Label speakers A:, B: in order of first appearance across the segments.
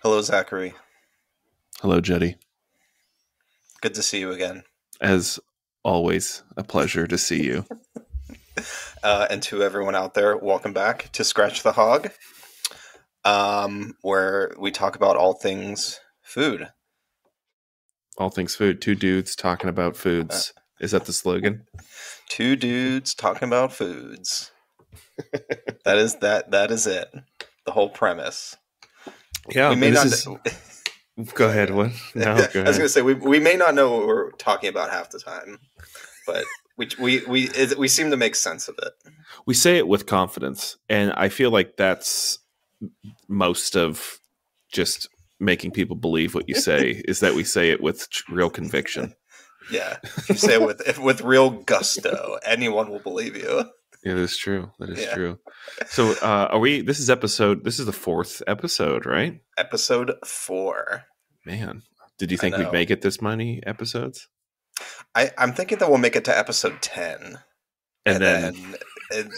A: Hello, Zachary.
B: Hello, Jetty.
A: Good to see you again.
B: As always, a pleasure to see you.
A: And to everyone out there, welcome back to Scratch the Hog, where we talk about all things food.
B: All things food. Two dudes talking about
A: Uh,
B: foods. Is that the slogan?
A: Two dudes talking about foods. That is it. The whole premise.
B: Yeah,
A: We may
B: and this
A: not.
B: is. Go
A: Sorry,
B: ahead.
A: go
B: What?
A: ahead.
B: No, go
A: I was going
B: ahead.
A: to say we may not know what we're talking about half the time, but we seem to make sense of it.
B: We say it with confidence, and I feel like that's most of just making people believe what you say is that we say it with real conviction.
A: Yeah, if you say it with real gusto, anyone will believe you.
B: It is true. That is
A: Yeah.
B: true. So, are we? This is episode. This is the fourth episode, right?
A: Episode 4.
B: Man, did you
A: I
B: think we'd
A: know.
B: make it this many episodes?
A: I'm thinking that we'll make it to episode 10,
B: And
A: and
B: then
A: then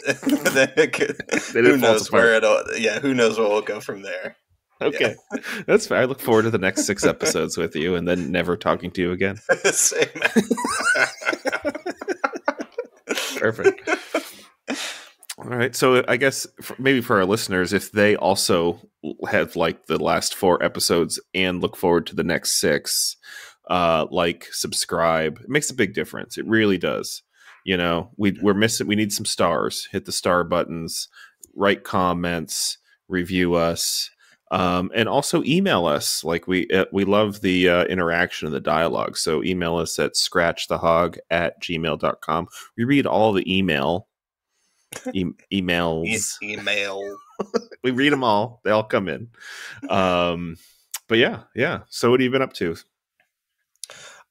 A: then it could,
B: then
A: who
B: it falls
A: knows where
B: apart.
A: it'll. Yeah, who knows where we'll go from there. Yeah,
B: Okay, that's fair. I look forward to the next 6 episodes with you, and then never talking to you again.
A: same.
B: Perfect. All right. So I guess maybe for our listeners, if they also have like the last 4 episodes and look forward to the next 6, like, subscribe. It makes a big difference. It really does. You know, we're missing. We need some stars. Hit the star buttons. Write comments. Review us. And also email us. Like, we love the interaction and the dialogue. So email us at scratchthehog@gmail.com. We read all the emails.
A: Email.
B: We read them all. They all come in. But yeah. So what have you been up to?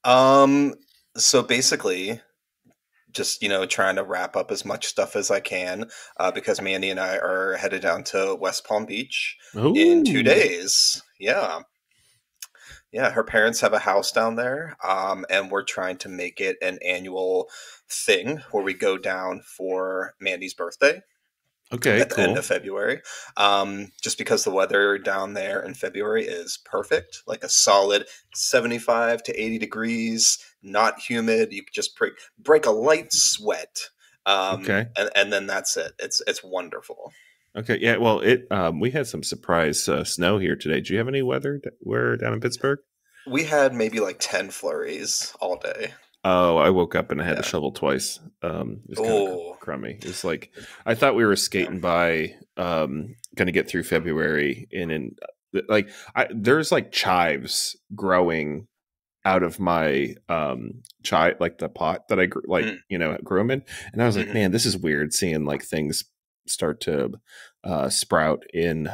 A: Um. So basically, just trying to wrap up as much stuff as I can, because Mandy and I are headed down to West Palm Beach in two
B: Ooh.
A: days. Yeah. Yeah, her parents have a house down there, and we're trying to make it an annual thing where we go down for Mandy's birthday
B: Okay,
A: at the end of
B: cool.
A: February. Just because the weather down there in February is perfect, like a solid 75 to 80 degrees, not humid. You could just break a light sweat,
B: Okay.
A: and then that's it. It's wonderful.
B: Okay. Yeah. Well, we had some surprise snow here today. Do you have any weather where down in Pittsburgh?
A: We had maybe like 10 flurries all day.
B: Oh, I woke up and I had to
A: Yeah.
B: shovel twice. It was kind of
A: Oh,
B: crummy. It's like I thought we were
A: yeah.
B: skating by, going to get through February, and in like there's like chives growing out of my chive, like the pot that I
A: Mm,
B: grew them in, and I was like,
A: mhm.
B: man, this is weird seeing like things start to sprout in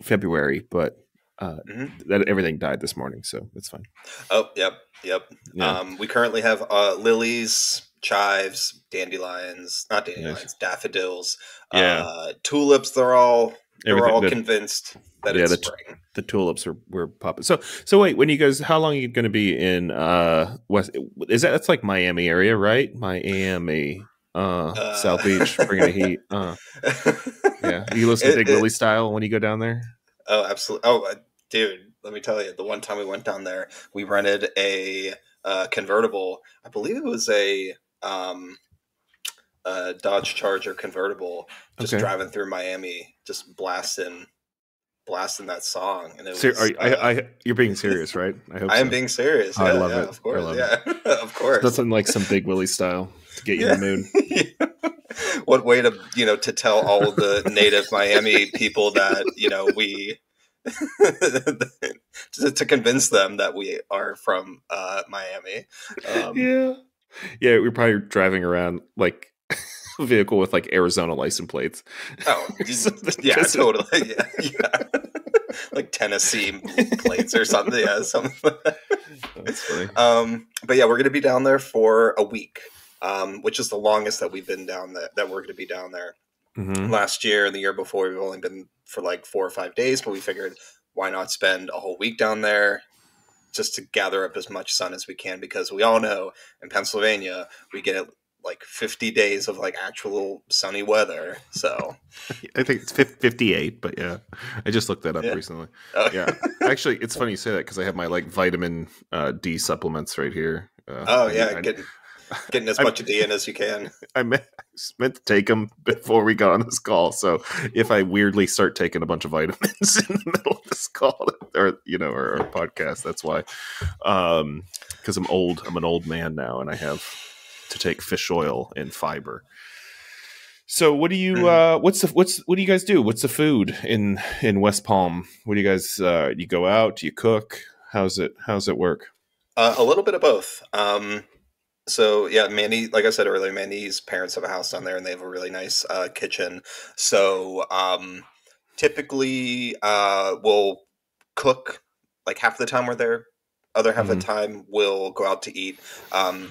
B: February, but
A: Mhm.
B: that everything died this morning, so it's fine.
A: Oh, yep, yep.
B: Yeah,
A: We currently have lilies, chives, dandelions, not
B: nice.
A: dandelions, daffodils,
B: Yeah,
A: tulips. They're all
B: everything.
A: convinced that
B: Yeah,
A: it's spring.
B: the tulips were popping. So wait, when you guys, how long are you going to be in West? Is that's like Miami area, right? Miami, South
A: Uh,
B: Beach, bringing the heat. Yeah. You listen to
A: it,
B: Big
A: it,
B: Willie style when you go down there?
A: oh, absolutely. Oh, dude, let me tell you, the one time we went down there, we rented a convertible. I believe it was um, a Dodge Charger convertible, just
B: Okay.
A: driving through Miami, just blasting that song, and it
B: So
A: was.
B: you're being serious, right? I hope
A: I am
B: so.
A: being serious.
B: Oh, I
A: Yeah,
B: love
A: yeah,
B: it.
A: of
B: I
A: course.
B: love it.
A: Yeah, of course.
B: Nothing like some Big Willie style to get you in the
A: Yeah.
B: mood.
A: What way to to tell all of the native Miami people that we to convince them that we are from Miami. Um,
B: Yeah. Yeah, we're probably driving around like a vehicle with like Arizona license plates.
A: oh,
B: Or something,
A: yeah,
B: just
A: totally. Yeah, yeah. Like Tennessee plates or something. Yeah, something.
B: that's funny.
A: But yeah, we're going to be down there for a week, which is the longest that we've been down there. That we're going to be down there.
B: Hmm.
A: Last year and the year before, we've only been for like 4 or 5 days, but we figured why not spend a whole week down there just to gather up as much sun as we can, because we all know in Pennsylvania we get like 50 days of like actual sunny weather. So
B: I think it's 58, but yeah, I just looked that up
A: yeah.
B: recently.
A: Oh.
B: Yeah, actually, it's funny you say that because I have my like vitamin D supplements right here.
A: Oh yeah, getting as
B: I,
A: much D in as you can.
B: I meant to take them before we got on this call. So if I weirdly start taking a bunch of vitamins in the middle of this call, or or podcast, that's why. Because I'm old. I'm an old man now, and I have to take fish oil and fiber. So what do you what do you guys do? What's the food in West Palm? What do you guys you go out? Do you cook? How's it work?
A: A little bit of both. So yeah, Mandy, like I said earlier, Mandy's parents have a house down there, and they have a really nice kitchen. So typically, we'll cook like half the time we're there. Other half of the time, we'll go out to eat.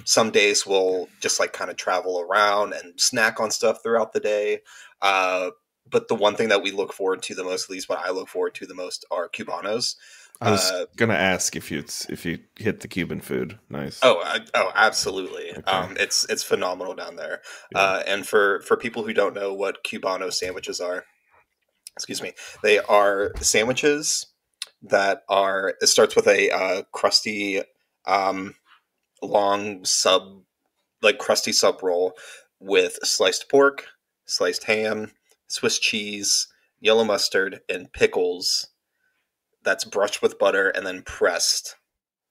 A: Some days we'll just like kind of travel around and snack on stuff throughout the day. But the one thing that we look forward to the most, at least what I look forward to the most, are Cubanos.
B: I was gonna ask if you hit the Cuban food. Nice.
A: Oh, absolutely.
B: Okay.
A: It's phenomenal down there.
B: Yeah.
A: And for people who don't know what Cubano sandwiches are, excuse me, they are sandwiches that are. It starts with a crusty, long crusty sub roll with sliced pork, sliced ham, Swiss cheese, yellow mustard, and pickles. That's brushed with butter and then pressed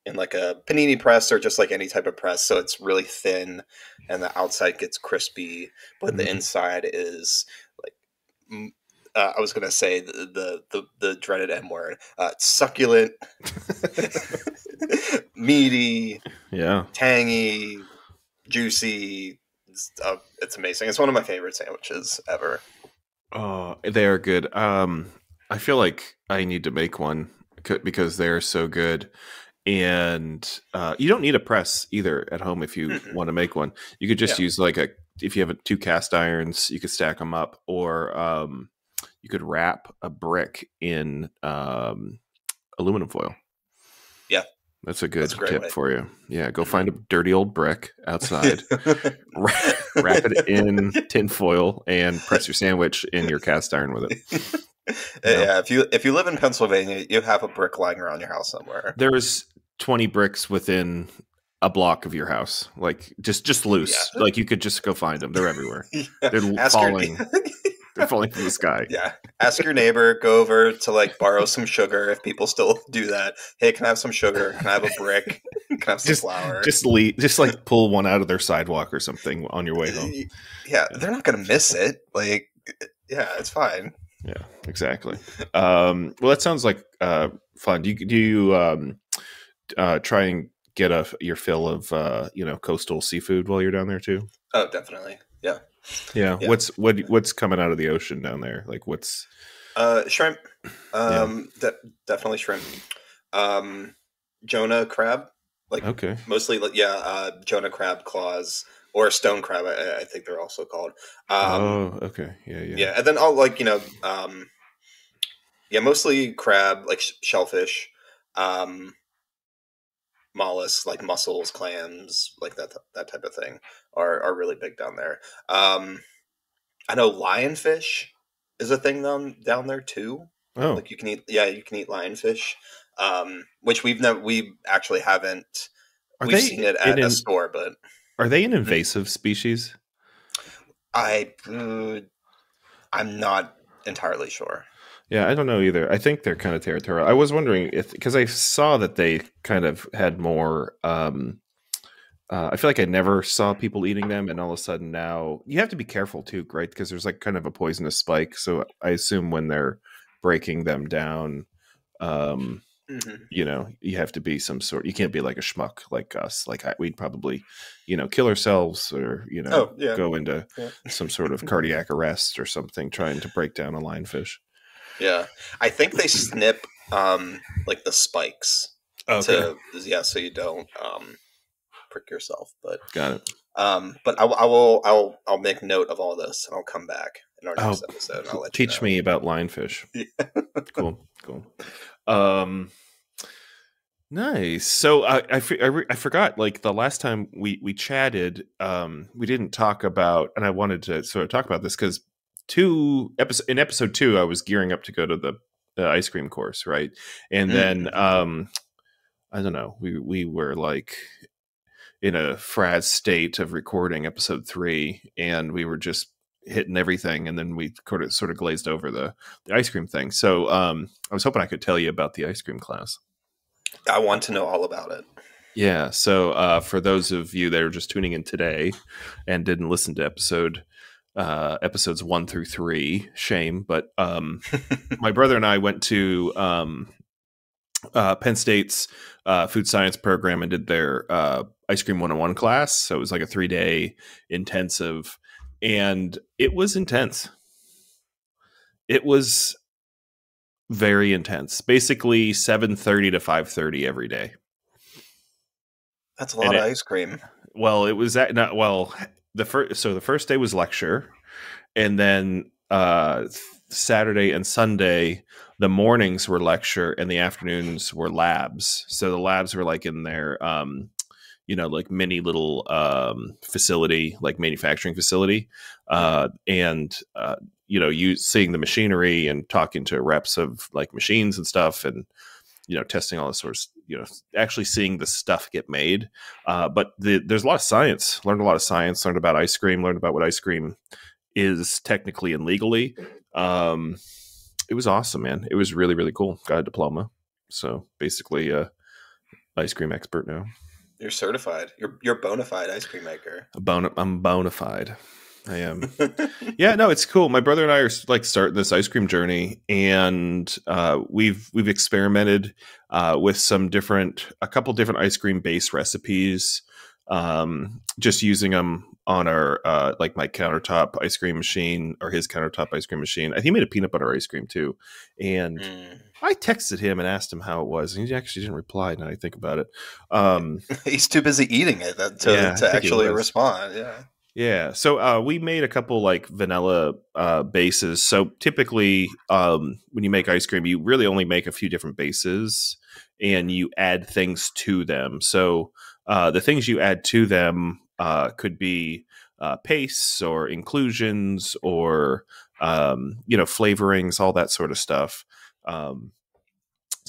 A: in like a panini press or just like any type of press. So it's really thin and the outside gets crispy, but the inside is like, I was going to say the dreaded M word, succulent, meaty,
B: Yeah,
A: tangy, juicy. It's amazing. It's one of my favorite sandwiches ever.
B: Oh, they are good. I feel like I need to make one because they're so good. And you don't need a press either at home if you want to make one. You could just use like if you have 2 cast irons, you could stack them up, or you could wrap a brick in aluminum foil.
A: Yeah.
B: That's a good tip for you. Yeah, go find a dirty old brick outside, wrap it in tin foil, and press your sandwich in your cast iron with it.
A: Yeah, if you live in Pennsylvania, you have a brick lying around your house somewhere.
B: There's 20 bricks within a block of your house, like just loose. Yeah. Like you could just go find them. They're everywhere. Yeah. They're falling. They're falling from the sky.
A: Yeah. Ask your neighbor. Go over to like borrow some sugar if people still do that. Hey, can I have some sugar? Can I have a brick? Can I have some flour?
B: Just like pull one out of their sidewalk or something on your way home.
A: Yeah, they're not gonna miss it. Like, yeah, it's fine.
B: Yeah, exactly. Well, that sounds like fun. Do you try and get your fill of coastal seafood while you're down there too?
A: Oh, definitely. Yeah.
B: Yeah. What's coming out of the ocean down there? Like what's
A: shrimp. Definitely shrimp. Jonah crab. Like
B: okay.
A: Mostly Jonah crab claws or stone crab, I think they're also called.
B: Okay. Yeah.
A: Yeah, and then all mostly crab, like shellfish, mollusks like mussels, clams, like that type of thing are really big down there. I know lionfish is a thing down there too.
B: Oh,
A: like you can eat lionfish, which we actually haven't. We've seen it at a store, but
B: are they an invasive species?
A: I'm not entirely sure.
B: Yeah, I don't know either. I think they're kind of territorial. I was wondering because I saw that they kind of had more. I feel like I never saw people eating them, and all of a sudden now you have to be careful too, right? Because there's like kind of a poisonous spike. So I assume when they're breaking them down, you have to be some sort. You can't be like a schmuck like us. Like we'd probably, kill ourselves or go into some sort of cardiac arrest or something trying to break down a lionfish.
A: Yeah, I think they snip like the spikes so you don't prick yourself. But
B: got it.
A: But I'll make note of all this and I'll come back in our next episode. And I'll let
B: teach me about lionfish.
A: Yeah.
B: Cool. Nice. So I forgot, like the last time we chatted, we didn't talk about, and I wanted to sort of talk about this because in episode 2, I was gearing up to go to the ice cream course, right? And then I don't know, we were like in a frazzed state of recording episode 3, and we were just hitting everything, and then we sort of glazed over the ice cream thing. So I was hoping I could tell you about the ice cream class.
A: I want to know all about it.
B: Yeah. So for those of you that are just tuning in today and didn't listen to episodes 1 through 3, shame. But my brother and I went to Penn State's food science program and did their ice cream 101 class. So it was like a 3-day intensive, and it was intense. It was very intense. Basically 7:30 to 5:30 every day.
A: That's a lot of ice cream.
B: Well, it was the first day was lecture, and then Saturday and Sunday the mornings were lecture and the afternoons were labs. So the labs were like in their like mini little facility, like manufacturing facility, and you seeing the machinery and talking to reps of like machines and stuff, and testing all this sort of, actually seeing the stuff get made. But there's a lot of science. Learned a lot of science. Learned about ice cream. Learned about what ice cream is technically and legally. It was awesome, man. It was really, really cool. Got a diploma. So basically, ice cream expert now.
A: You're certified. You're bona fide ice cream maker.
B: I'm bona fide. I am. Yeah, no, it's cool. My brother and I are like starting this ice cream journey, and we've experimented with a couple different ice cream base recipes, just using them on our like my countertop ice cream machine or his countertop ice cream machine. I think he made a peanut butter ice cream too, and I texted him and asked him how it was, and he actually didn't reply. Now I think about it,
A: he's too busy eating it to actually respond. Yeah.
B: Yeah, so we made a couple like vanilla bases. So typically, when you make ice cream, you really only make a few different bases, and you add things to them. So the things you add to them could be pastes or inclusions or flavorings, all that sort of stuff. So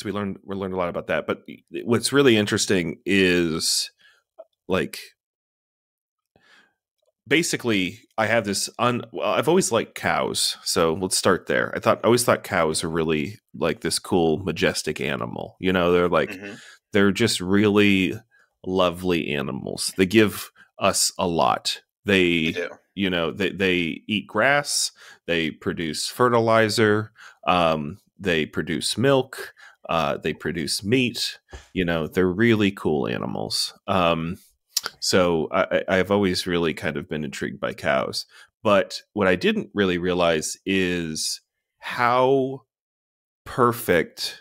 B: we learned a lot about that. But what's really interesting is like, basically, I have this I've always liked cows, so let's start there. I always thought cows are really like this cool, majestic animal. They're like they're just really lovely animals. They give us a lot. They do. They eat grass. They produce fertilizer. They produce milk. They produce meat. They're really cool animals. So I've always really kind of been intrigued by cows. But what I didn't really realize is how perfect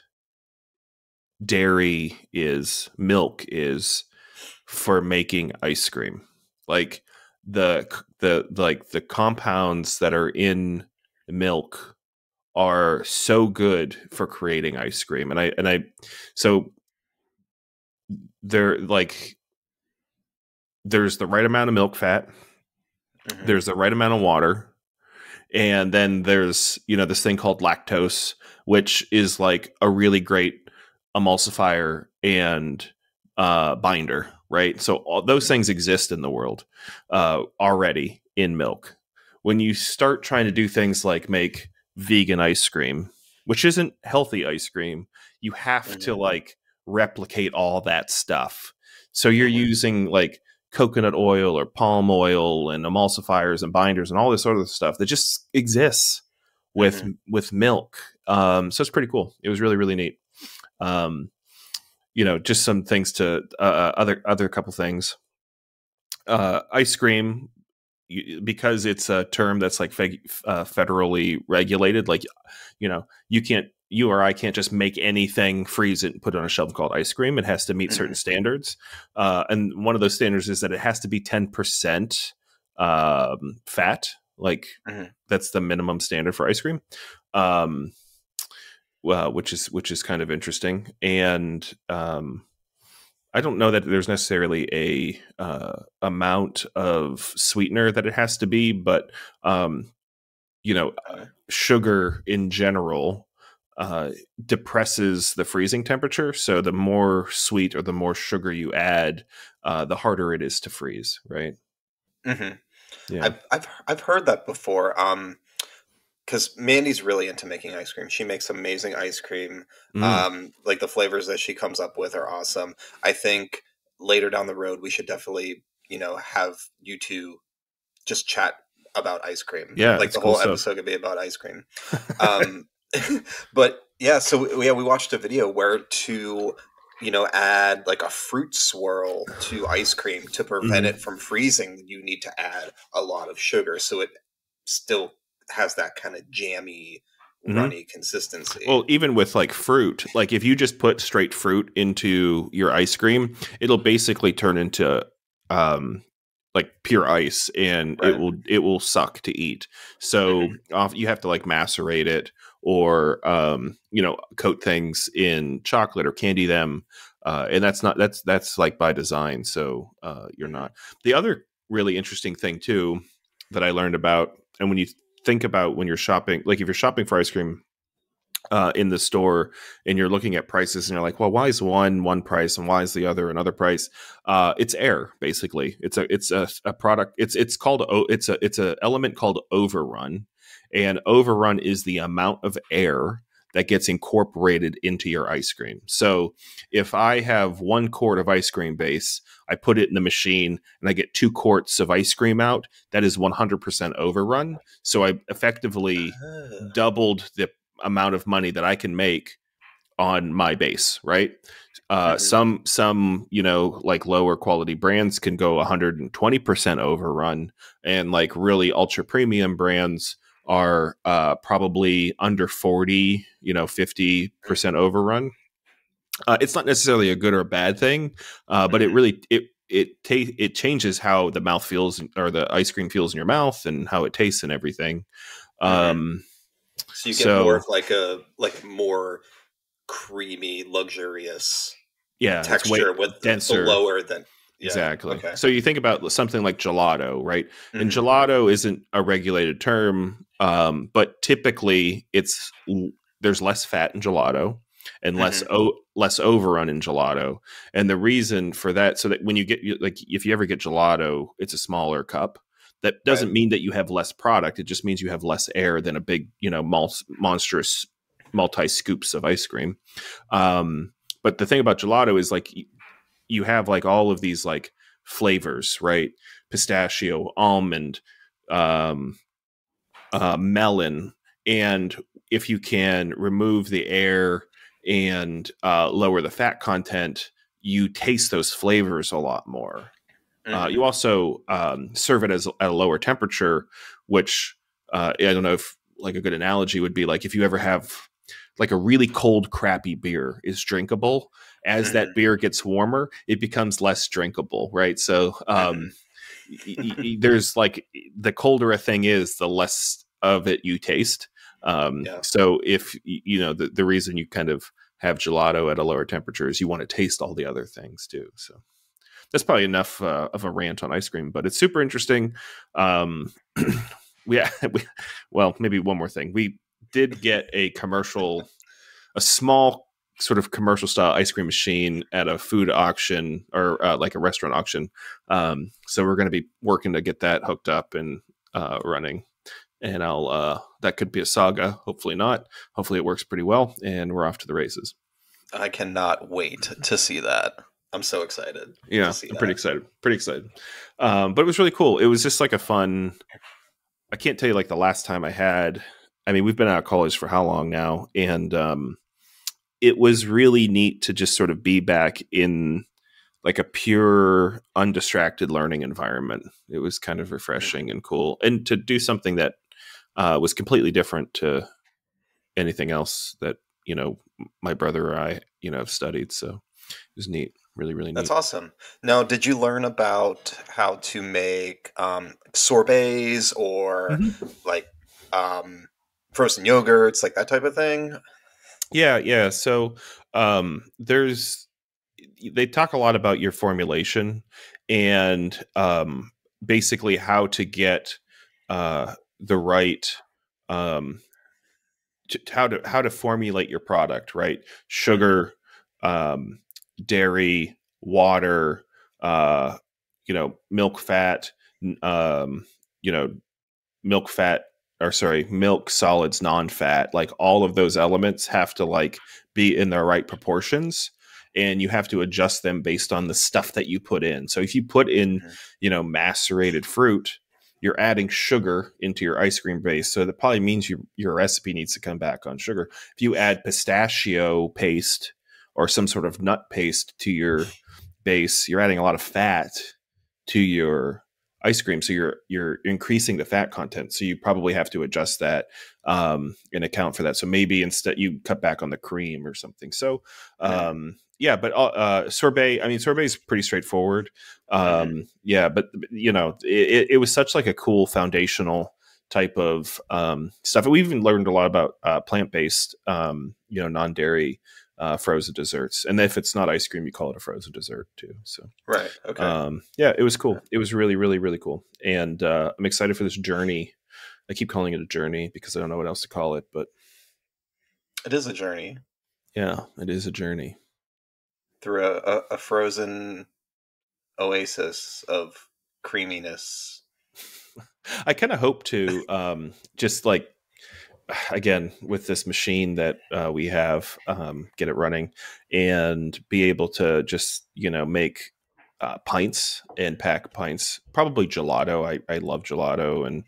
B: milk is for making ice cream. Like the compounds that are in milk are so good for creating ice cream. So they're like, there's the right amount of milk fat, there's the right amount of water, and then there's this thing called lactose, which is like a really great emulsifier and binder, right? So all those things exist in the world already in milk. When you start trying to do things like make vegan ice cream, which isn't healthy ice cream, you have to like replicate all that stuff. So you're using like coconut oil or palm oil and emulsifiers and binders and all this sort of stuff that just exists with milk. So it's pretty cool. It was really, really neat. Just some things to other couple things. Ice cream, because it's a term that's like federally regulated. Like, you or I can't just make anything, freeze it, and put it on a shelf called ice cream. It has to meet certain standards. And one of those standards is that it has to be 10% fat. Like that's the minimum standard for ice cream. Well, which is kind of interesting. And I don't know that there's necessarily a amount of sweetener that it has to be, but um, you know,
A: Okay.
B: sugar in general depresses the freezing temperature. So the more sweet or the more sugar you add, the harder it is to freeze. Right?
A: Hmm.
B: Yeah.
A: I've heard that before. Because Mandy's really into making ice cream. She makes amazing ice cream.
B: Mm.
A: Like the flavors that she comes up with are awesome. I think later down the road we should definitely, have you two just chat about ice cream.
B: Yeah,
A: Like
B: it's
A: the
B: cool
A: whole
B: stuff.
A: episode could be about ice cream. Um, but yeah, so yeah, we watched a video where to add like a fruit swirl to ice cream to prevent
B: Hmm.
A: it from freezing. You need to add a lot of sugar so it still has that kind of jammy,
B: Hmm.
A: runny consistency.
B: Well, even with like fruit, like if you just put straight fruit into your ice cream, it'll basically turn into um like pure ice, and it
A: Right.
B: will suck to eat. So
A: Hmm.
B: you have to like macerate it, or coat things in chocolate or candy them, and that's like by design. So you're
A: Hmm.
B: not. The other really interesting thing too that I learned about, and when you think about when you're shopping, like if you're shopping for ice cream in the store and you're looking at prices and you're like, well, why is one price and why is the other another price? It's air, basically. It's a product. It's called it's a element called overrun, and overrun is the amount of air that gets incorporated into your ice cream. So if I have 1 quart of ice cream base, I put it in the machine and I get 2 quarts of ice cream out. That is 100% overrun. So I effectively doubled the amount of money that I can make on my base, right?
A: Hmm.
B: Some like lower quality brands can go 120% overrun, and like really ultra premium brands are probably under 40, 50% overrun. It's not necessarily a good or a bad thing, but it
A: Hmm.
B: really it changes how the mouth feels, or the ice cream feels in your mouth, and how it tastes and everything.
A: Hmm.
B: Um,
A: So you get more
B: so
A: of like more creamy, luxurious
B: yeah, it's way
A: texture with the
B: denser.
A: lower than. Yeah.
B: Exactly.
A: Okay.
B: So you think about something like gelato, right? And
A: Hmm.
B: gelato isn't a regulated term, but typically there's less fat in gelato and
A: Hmm.
B: less overrun in gelato. And the reason for that, so that when you get like if you ever get gelato, it's a smaller cup. That
A: Right.
B: doesn't mean that you have less product. It just means you have less air than a big, monstrous multi scoops of ice cream. But the thing about gelato is like you have like all of these like flavors, right? Pistachio, almond, um, melon, and if you can remove the air and lower the fat content, you taste those flavors a lot more.
A: Hmm.
B: You also serve it as at a lower temperature, which I don't know if like a good analogy would be like if you ever have like a really cold, crappy beer is drinkable. As that
A: Hmm.
B: beer gets warmer, it becomes less drinkable, right? So
A: Hmm.
B: there's like the colder a thing is, the less of it you taste.
A: Yeah.
B: So if the reason you kind of have gelato at a lower temperature is you want to taste all the other things too. So that's probably enough of a rant on ice cream, but it's super interesting. Um, we, we, well, maybe one more thing. We did get a small sort of commercial style ice cream machine at a food auction, or like a restaurant auction. So we're going to be working to get that hooked up and running. And that could be a saga. Hopefully not. Hopefully it works pretty well, and we're off to the races.
A: I cannot wait to see that. I'm so excited to
B: Yeah,
A: see
B: I'm pretty
A: that.
B: excited. Pretty excited. But it was really cool. It was just like a fun. I can't tell you like the last time I had. I mean, we've been out of college for how long now, and it was really neat to just sort of be back in like a pure, undistracted learning environment. It was kind of refreshing and cool, and to do something that was completely different to anything else that my brother or I have studied. So it was neat, really, really
A: That's
B: neat.
A: awesome. Now, did you learn about how to make sorbets or
B: Mhm.
A: like frozen yogurts, like that type of thing?
B: Yeah, yeah. So there's they talk a lot about your formulation and basically how to get the right um, how to formulate your product, right? Sugar, um, dairy, water, uh, milk, fat, um, you know, milk, fat, or sorry, milk, solids, non-fat. Like all of those elements have to like be in the right proportions, and you have to adjust them based on the stuff that you put in. So if you put in, macerated fruit, you're adding sugar into your ice cream base. So that probably means your recipe needs to come back on sugar. If you add pistachio paste or some sort of nut paste to your base, you're adding a lot of fat to your ice cream. So you're increasing the fat content. So you probably have to adjust that and account for that. So maybe instead you cut back on the cream or something. So but sorbet, I mean, sorbet is pretty straightforward. Yeah, but it was such like a cool foundational type of stuff. We even learned a lot about plant-based, non-dairy frozen desserts. And if it's not ice cream, you call it a frozen dessert too. So
A: right. Okay.
B: Yeah, it was cool. It was really, really, really cool. And I'm excited for this journey. I keep calling it a journey because I don't know what else to call it, but
A: it is a journey.
B: Yeah, it is a journey
A: through a frozen oasis of creaminess.
B: I kind of hope to just like, again, with this machine that we have, get it running and be able to just, make pints and pack pints, probably gelato. I love gelato, and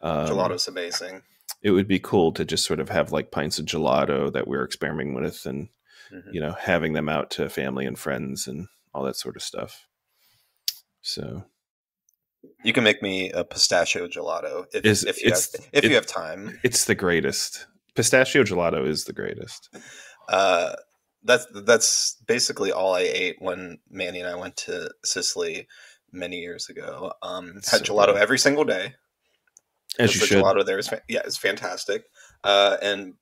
A: gelato's amazing.
B: It would be cool to just sort of have like pints of gelato that we're experimenting with, and having them out to family and friends and all that sort of stuff. So
A: you can make me a pistachio gelato if you have time.
B: It's the greatest. Pistachio gelato is the greatest.
A: That's basically all I ate when Manny and I went to Sicily many years ago. Had gelato every single day.
B: As you should.
A: Gelato there is fantastic. And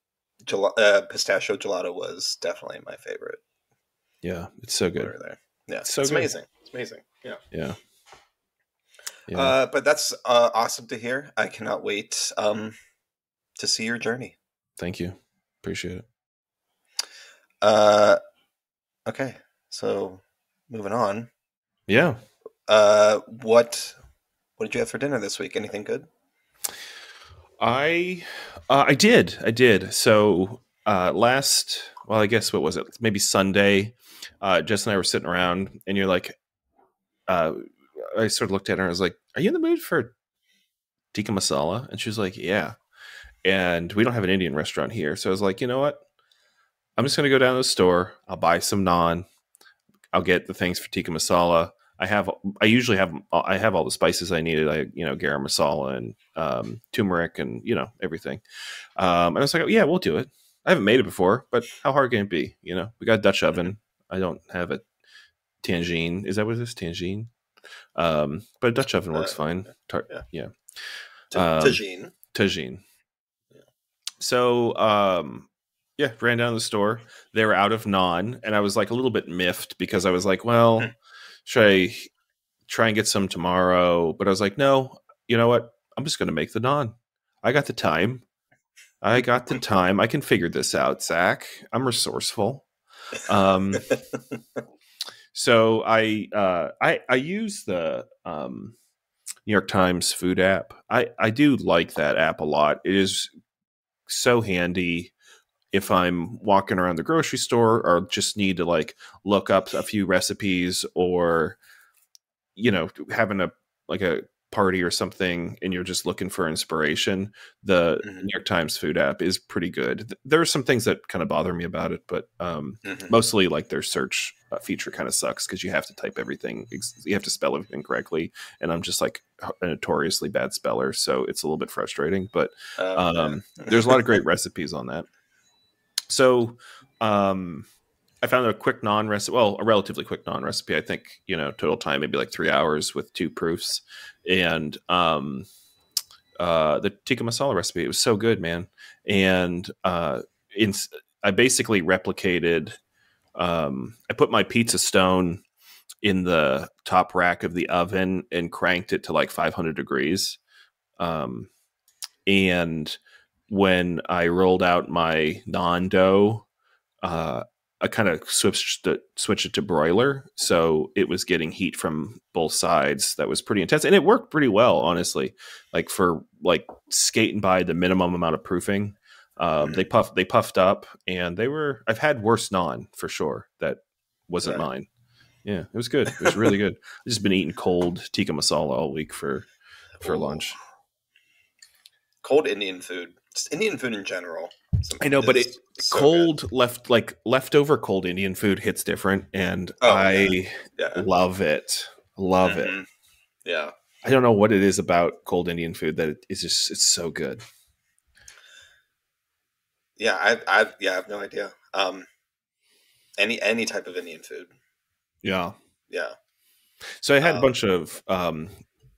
A: pistachio gelato was definitely my favorite.
B: Yeah, it's so good.
A: There. Yeah,
B: it's
A: amazing. It's amazing.
B: Yeah.
A: But that's awesome to hear. I cannot wait to see your journey.
B: Thank you. Appreciate it.
A: Okay, so moving on.
B: Yeah.
A: What did you have for dinner this week? Anything good?
B: I did. So I guess what was it? Maybe Sunday. Jess and I were sitting around, and you're like, I sort of looked at her and I was like, "Are you in the mood for tikka masala?" And she was like, "Yeah." And we don't have an Indian restaurant here, so I was like, "You know what? I'm just gonna go down to the store. I'll buy some naan. I'll get the things for tikka masala. I usually have all the spices I needed. Garam masala and turmeric and everything. And I was like, oh, yeah, we'll do it. I haven't made it before, but how hard can it be? We got a Dutch oven. I don't have a tangine. Is that what it is? Tangine? But a Dutch oven works fine.
A: Yeah.
B: Tagine. Yeah. So, ran down to the store. They were out of naan, and I was like a little bit miffed because I was like, well, should I try and get some tomorrow? But I was like, no, you know what? I'm just going to make the naan. I got the time. I can figure this out, Zach. I'm resourceful. So I use the New York Times food app. I do like that app a lot. It is so handy if I'm walking around the grocery store or just need to like look up a few recipes, or having a party or something and you're just looking for inspiration. The New York Times food app is pretty good. There are some things that kind of bother me about it, but mostly like their search feature kind of sucks because you have to type everything, you have to spell everything correctly, and I'm just like a notoriously bad speller, so it's a little bit frustrating, but there's a lot of great recipes on that. So I found a quick naan recipe. Well, a relatively quick naan recipe. I think, total time maybe like 3 hours with 2 proofs. And the tikka masala recipe, it was so good, man. And I basically replicated I put my pizza stone in the top rack of the oven and cranked it to like 500 degrees. And when I rolled out my non dough, I kind of switched it to broiler, so it was getting heat from both sides. That was pretty intense, and it worked pretty well, honestly. Like for like skating by the minimum amount of proofing, they puffed up, and they were. I've had worse naan for sure. That wasn't mine. Yeah, it was good. It was really good. I've just been eating cold tikka masala all week for lunch.
A: Cold Indian food, just Indian food in general.
B: I know, but so cold good. Leftover cold Indian food hits different, and I love it. Love it.
A: Yeah,
B: I don't know what it is about cold Indian food that it's so good.
A: Yeah, I have no idea. Any type of Indian food.
B: Yeah.
A: Yeah.
B: So I had a bunch of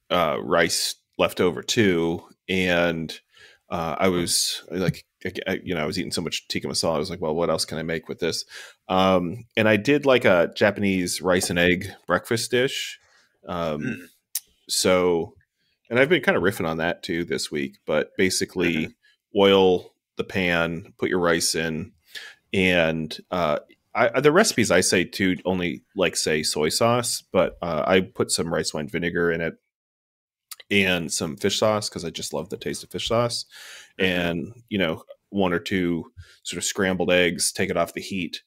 B: rice left over too, and I was like, I was eating so much tikka masala. I was like, well, what else can I make with this? And I did like a Japanese rice and egg breakfast dish. So, and I've been kind of riffing on that too this week. But basically, oil the pan, put your rice in, and the recipes I say too only like say soy sauce, but I put some rice wine vinegar in it and some fish sauce because I just love the taste of fish sauce, and one or two sort of scrambled eggs, take it off the heat,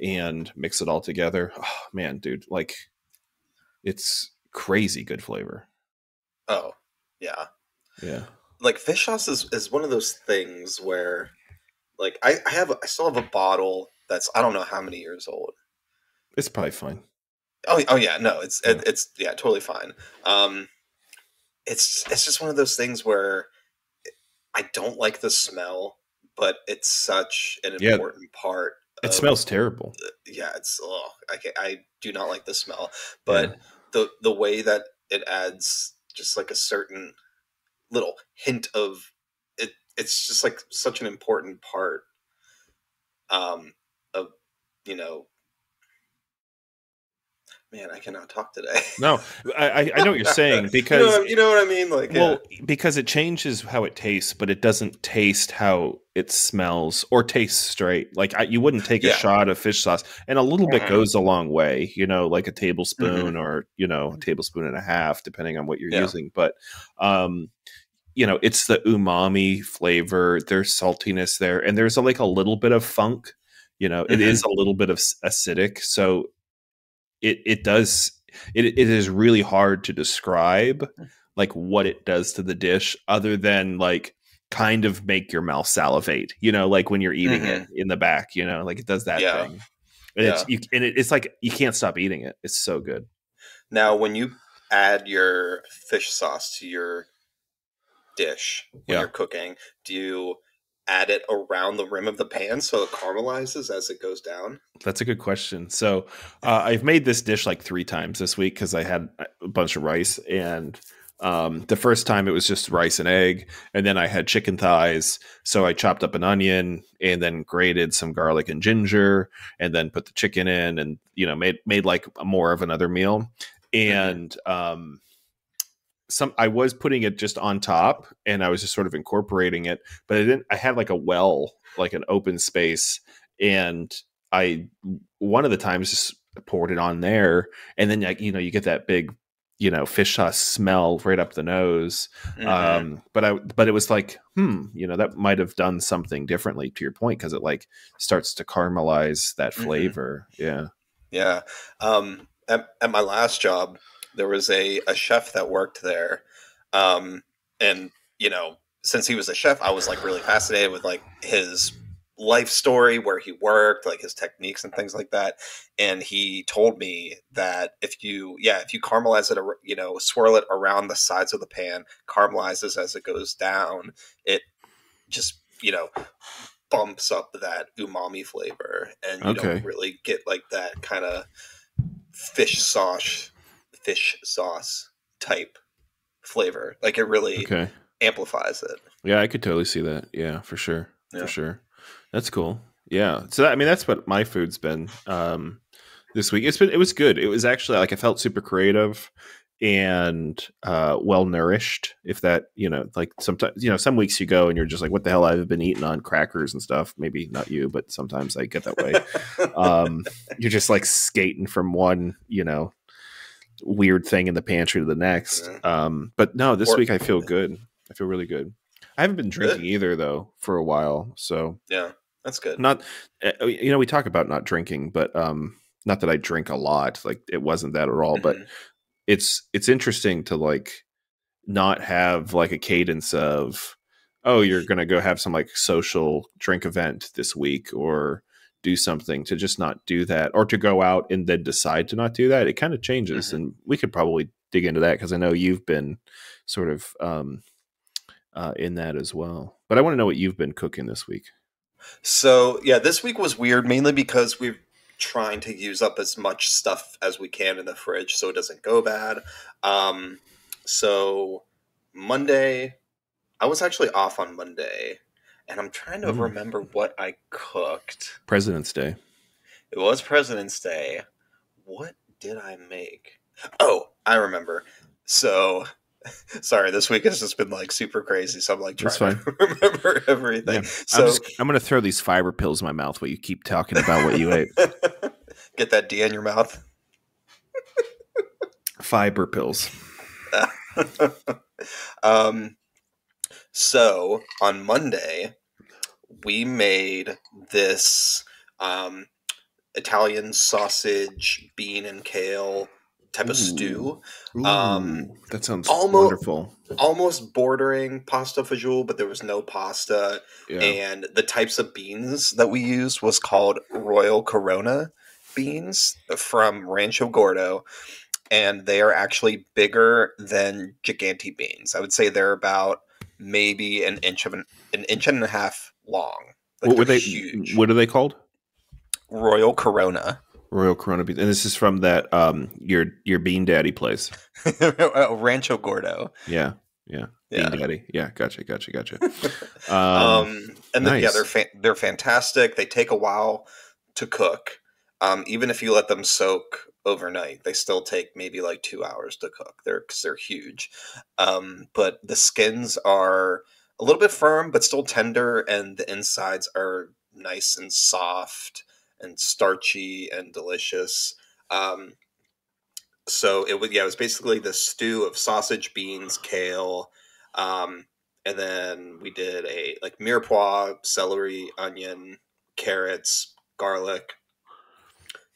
B: and mix it all together. Oh man, dude, like it's crazy good flavor.
A: Oh yeah,
B: yeah.
A: Like fish sauce is one of those things where, like, I still have a bottle that's I don't know how many years old.
B: It's probably fine.
A: Oh yeah, no, it's totally fine. It's just one of those things where I don't like the smell, but it's such an important part.
B: It smells terrible.
A: I do not like the smell, but the way that it adds just like a certain little hint of it. It's just like such an important part of Man, I cannot talk today.
B: No, I know what you're saying because
A: you know what I mean. Like,
B: because it changes how it tastes, but it doesn't taste how it smells or tastes straight. Like you wouldn't take a shot of fish sauce, and a little bit goes a long way. Like a tablespoon or a tablespoon and a half, depending on what you're using. But it's the umami flavor. There's saltiness there, and there's like a little bit of funk. It is a little bit of acidic, so. It is really hard to describe like what it does to the dish other than like kind of make your mouth salivate, like when you're eating it in the back, like it does that thing. And it's like you can't stop eating it. It's so good.
A: Now, when you add your fish sauce to your dish when you're cooking, do you add it around the rim of the pan so it caramelizes as it goes down?
B: That's a good question. So I've made this dish like 3 times this week because I had a bunch of rice, and the first time it was just rice and egg, and then I had chicken thighs, so I chopped up an onion and then grated some garlic and ginger, and then put the chicken in, and made like more of another meal. And I was putting it just on top, and I was just sort of incorporating it, but I had like a well, like an open space, and one of the times just poured it on there, and then you get that big fish sauce smell right up the nose. But it was like that might have done something differently, to your point, because it like starts to caramelize that flavor.
A: Yeah. At my last job, there was a chef that worked there. And, since he was a chef, I was like really fascinated with like his life story, where he worked, like his techniques and things like that. And he told me that if you caramelize it, swirl it around the sides of the pan, caramelizes as it goes down, it just, bumps up that umami flavor. And you don't really get like that kind of fish sauce type flavor. Like it really amplifies it.
B: Yeah, I could totally see that. Yeah, for sure. For sure. That's cool. Yeah. So that, I mean, that's what my food's been this week. It was good. It was actually like I felt super creative and well nourished. If that, like sometimes, some weeks you go and you're just like, what the hell? I've been eating on crackers and stuff. Maybe not you, but sometimes I get that way. You're just like skating from one, weird thing in the pantry to the next. But no, this week I feel good. I feel really good. I haven't been drinking either though for a while. So
A: yeah, that's good.
B: Not, we talk about not drinking, but not that I drink a lot. Like it wasn't that at all. But it's interesting to like not have like a cadence of, oh, you're gonna go have some like social drink event this week or do something, to just not do that, or to go out and then decide to not do that. It kind of changes, and we could probably dig into that because I know you've been sort of in that as well. But I want to know what you've been cooking this week.
A: So yeah, this week was weird mainly because we're trying to use up as much stuff as we can in the fridge so it doesn't go bad. So Monday, I was actually off on Monday, and I'm trying to remember what I cooked.
B: President's Day.
A: It was President's Day. What did I make? Oh, I remember. So, sorry, this week has just been like super crazy. So I'm like trying to remember everything. Yeah. So
B: I'm going to throw these fiber pills in my mouth while you keep talking about what you ate.
A: Get that D in your mouth.
B: Fiber pills.
A: So on Monday, we made this Italian sausage, bean, and kale type of stew.
B: That sounds wonderful.
A: Almost bordering pasta fagioli, but there was no pasta. Yeah. And the types of beans that we used was called Royal Corona beans from Rancho Gordo. And they are actually bigger than Gigante beans. I would say they're about maybe an inch and a half long. Like
B: what were they? Huge. What are they called?
A: Royal Corona.
B: Royal Corona beans, and this is from that your Bean Daddy place.
A: Rancho Gordo.
B: Yeah. Bean Daddy. Yeah, gotcha.
A: And nice. They're fantastic. They take a while to cook. Even if you let them soak overnight, they still take maybe like 2 hours to cook. They're huge. But the skins are a little bit firm, but still tender, and the insides are nice and soft and starchy and delicious. So it was basically the stew of sausage, beans, kale, and then we did a like mirepoix, celery, onion, carrots, garlic,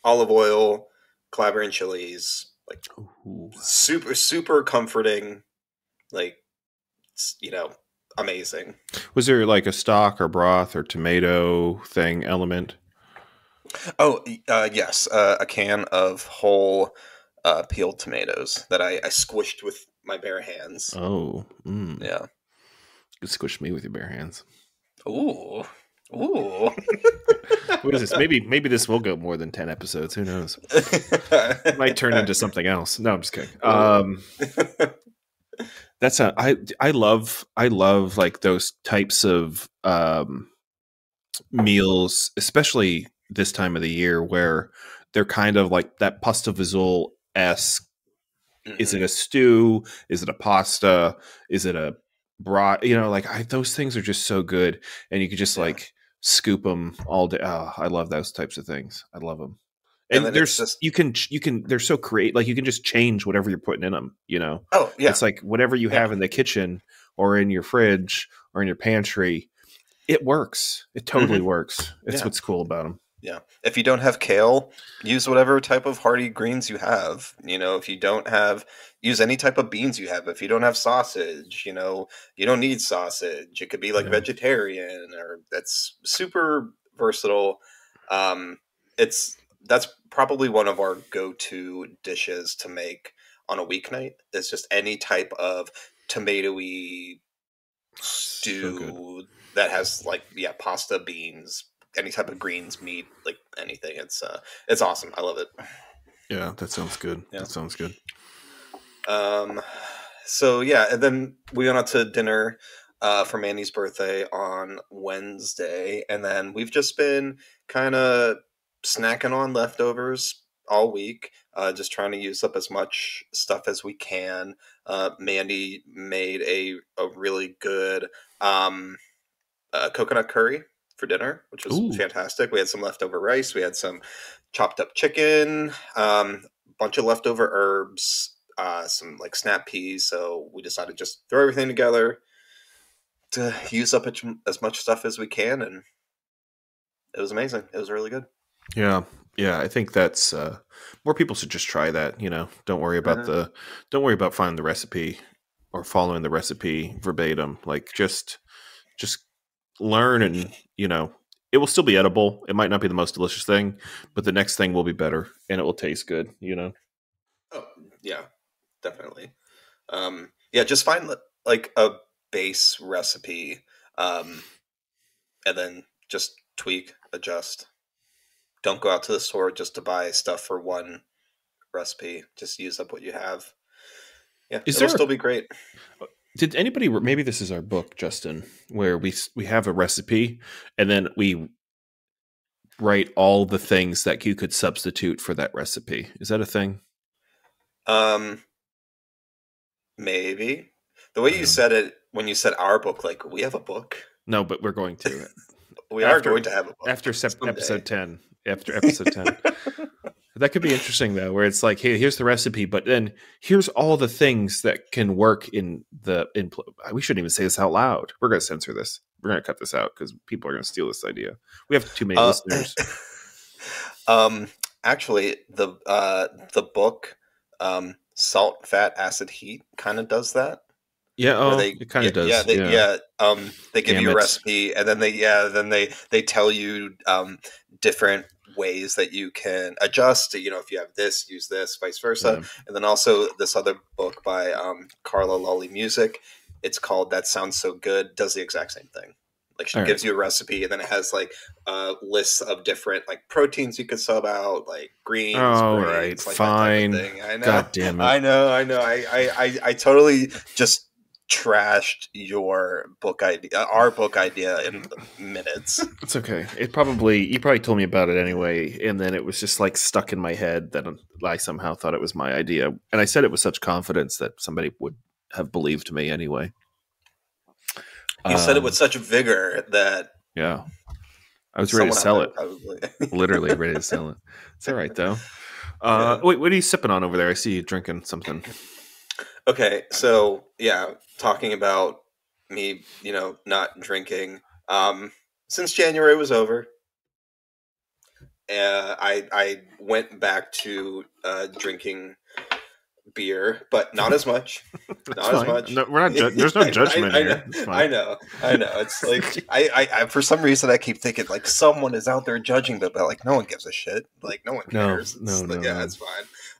A: olive oil, clabbery chilies, like super, super comforting, like, amazing.
B: Was there like a stock or broth or tomato thing element?
A: Oh, yes. A can of whole peeled tomatoes that I squished with my bare hands.
B: Oh.
A: Yeah.
B: You squished me with your bare hands.
A: Ooh. What
B: is this? Maybe this will go more than 10 episodes. Who knows? It might turn into something else. No, I'm just kidding. I love like those types of meals, especially this time of the year where they're kind of like that pasta fagioli-esque. Mm-hmm. Is it a stew? Is it a pasta? Is it a broth? Those things are just so good, and you could just like scoop them all day. Oh, I love those types of things. I love them. And there's you can they're so creative. Like you can just change whatever you're putting in them.
A: Oh yeah.
B: It's like whatever you have in the kitchen or in your fridge or in your pantry, it works. It totally works. It's what's cool about them.
A: Yeah. If you don't have kale, use whatever type of hearty greens you have. If you don't have, use any type of beans you have. If you don't have sausage, you don't need sausage. It could be like vegetarian, or that's super versatile. That's probably one of our go-to dishes to make on a weeknight. It's just any type of tomatoey stew that has pasta, beans, any type of greens, meat, like anything. It's awesome. I love it.
B: Yeah, that sounds good. Yeah. That sounds good.
A: So yeah, and then we went out to dinner for Mandy's birthday on Wednesday, and then we've just been kind of snacking on leftovers all week, just trying to use up as much stuff as we can. Mandy made a really good coconut curry for dinner, which was
B: Ooh.
A: fantastic. We had some leftover rice, we had some chopped up chicken, bunch of leftover herbs, some like snap peas. So we decided to just throw everything together to use up as much stuff as we can, and it was amazing. It was really good.
B: Yeah. Yeah, I think that's more people should just try that, you know. Don't worry about don't worry about finding the recipe or following the recipe verbatim. Like just learn, and you know, it will still be edible. It might not be the most delicious thing, but the next thing will be better and it will taste good, you know.
A: Oh yeah, definitely. Yeah, just find like a base recipe, and then just tweak, adjust. Don't go out to the store just to buy stuff for one recipe. Just use up what you have. Yeah, it'll still be great.
B: Did anybody? Maybe this is our book, Justin, where we have a recipe and then we write all the things that you could substitute for that recipe. Is that a thing?
A: Maybe the way you said it when you said our book, like we have a book.
B: No, but we're going to.
A: We are going to have a book
B: after episode 10. After episode 10. That could be interesting though, where it's like, hey, here's the recipe, but then here's all the things that can work in. We shouldn't even say this out loud. We're going to censor this. We're going to cut this out because people are going to steal this idea. We have too many listeners.
A: Actually, the book, Salt, Fat, Acid, Heat, kind of does that.
B: Yeah, it kind of does.
A: Yeah, they give you a recipe, and then they tell you different ways that you can adjust. You know, if you have this, use this, vice versa. Yeah. And then also this other book by Carla Lolly Music. It's called That Sounds So Good. Does the exact same thing. Like she gives you a recipe, and then it has like lists of different like proteins you could sub out, like greens.
B: Oh,
A: grains,
B: right,
A: like
B: fine.
A: That type of thing. I know.
B: God damn it.
A: I know. I totally just trashed your book idea, our book idea, in minutes.
B: It's okay. You probably told me about it anyway, and then it was just like stuck in my head that I somehow thought it was my idea, and I said it with such confidence that somebody would have believed me anyway.
A: You said it with such vigor that
B: I was ready to sell it. Literally ready to sell it. It's all right though. Wait, what are you sipping on over there? I see you drinking something.
A: Okay, so talking about me, not drinking. Since January was over, I went back to drinking beer, but not as much. Not as much.
B: No, we're not. There's no judgment here.
A: I know. It's like I for some reason I keep thinking like someone is out there judging, but like no one gives a shit. Like no one cares.
B: No,
A: it's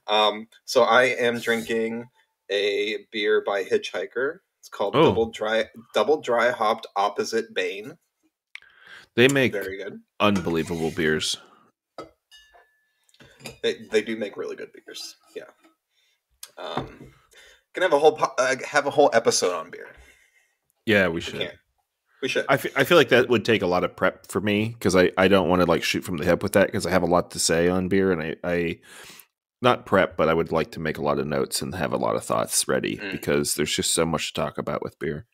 A: fine. So I am drinking a beer by Hitchhiker. It's called Double Dry Hopped Opposite Bane.
B: They make
A: very good,
B: unbelievable beers.
A: They do make really good beers. Yeah. Can have a whole episode on beer.
B: Yeah, we should.
A: We should.
B: I feel like that would take a lot of prep for me because I don't want to like shoot from the hip with that because I have a lot to say on beer, and I not prep, but I would like to make a lot of notes and have a lot of thoughts ready because there's just so much to talk about with beer.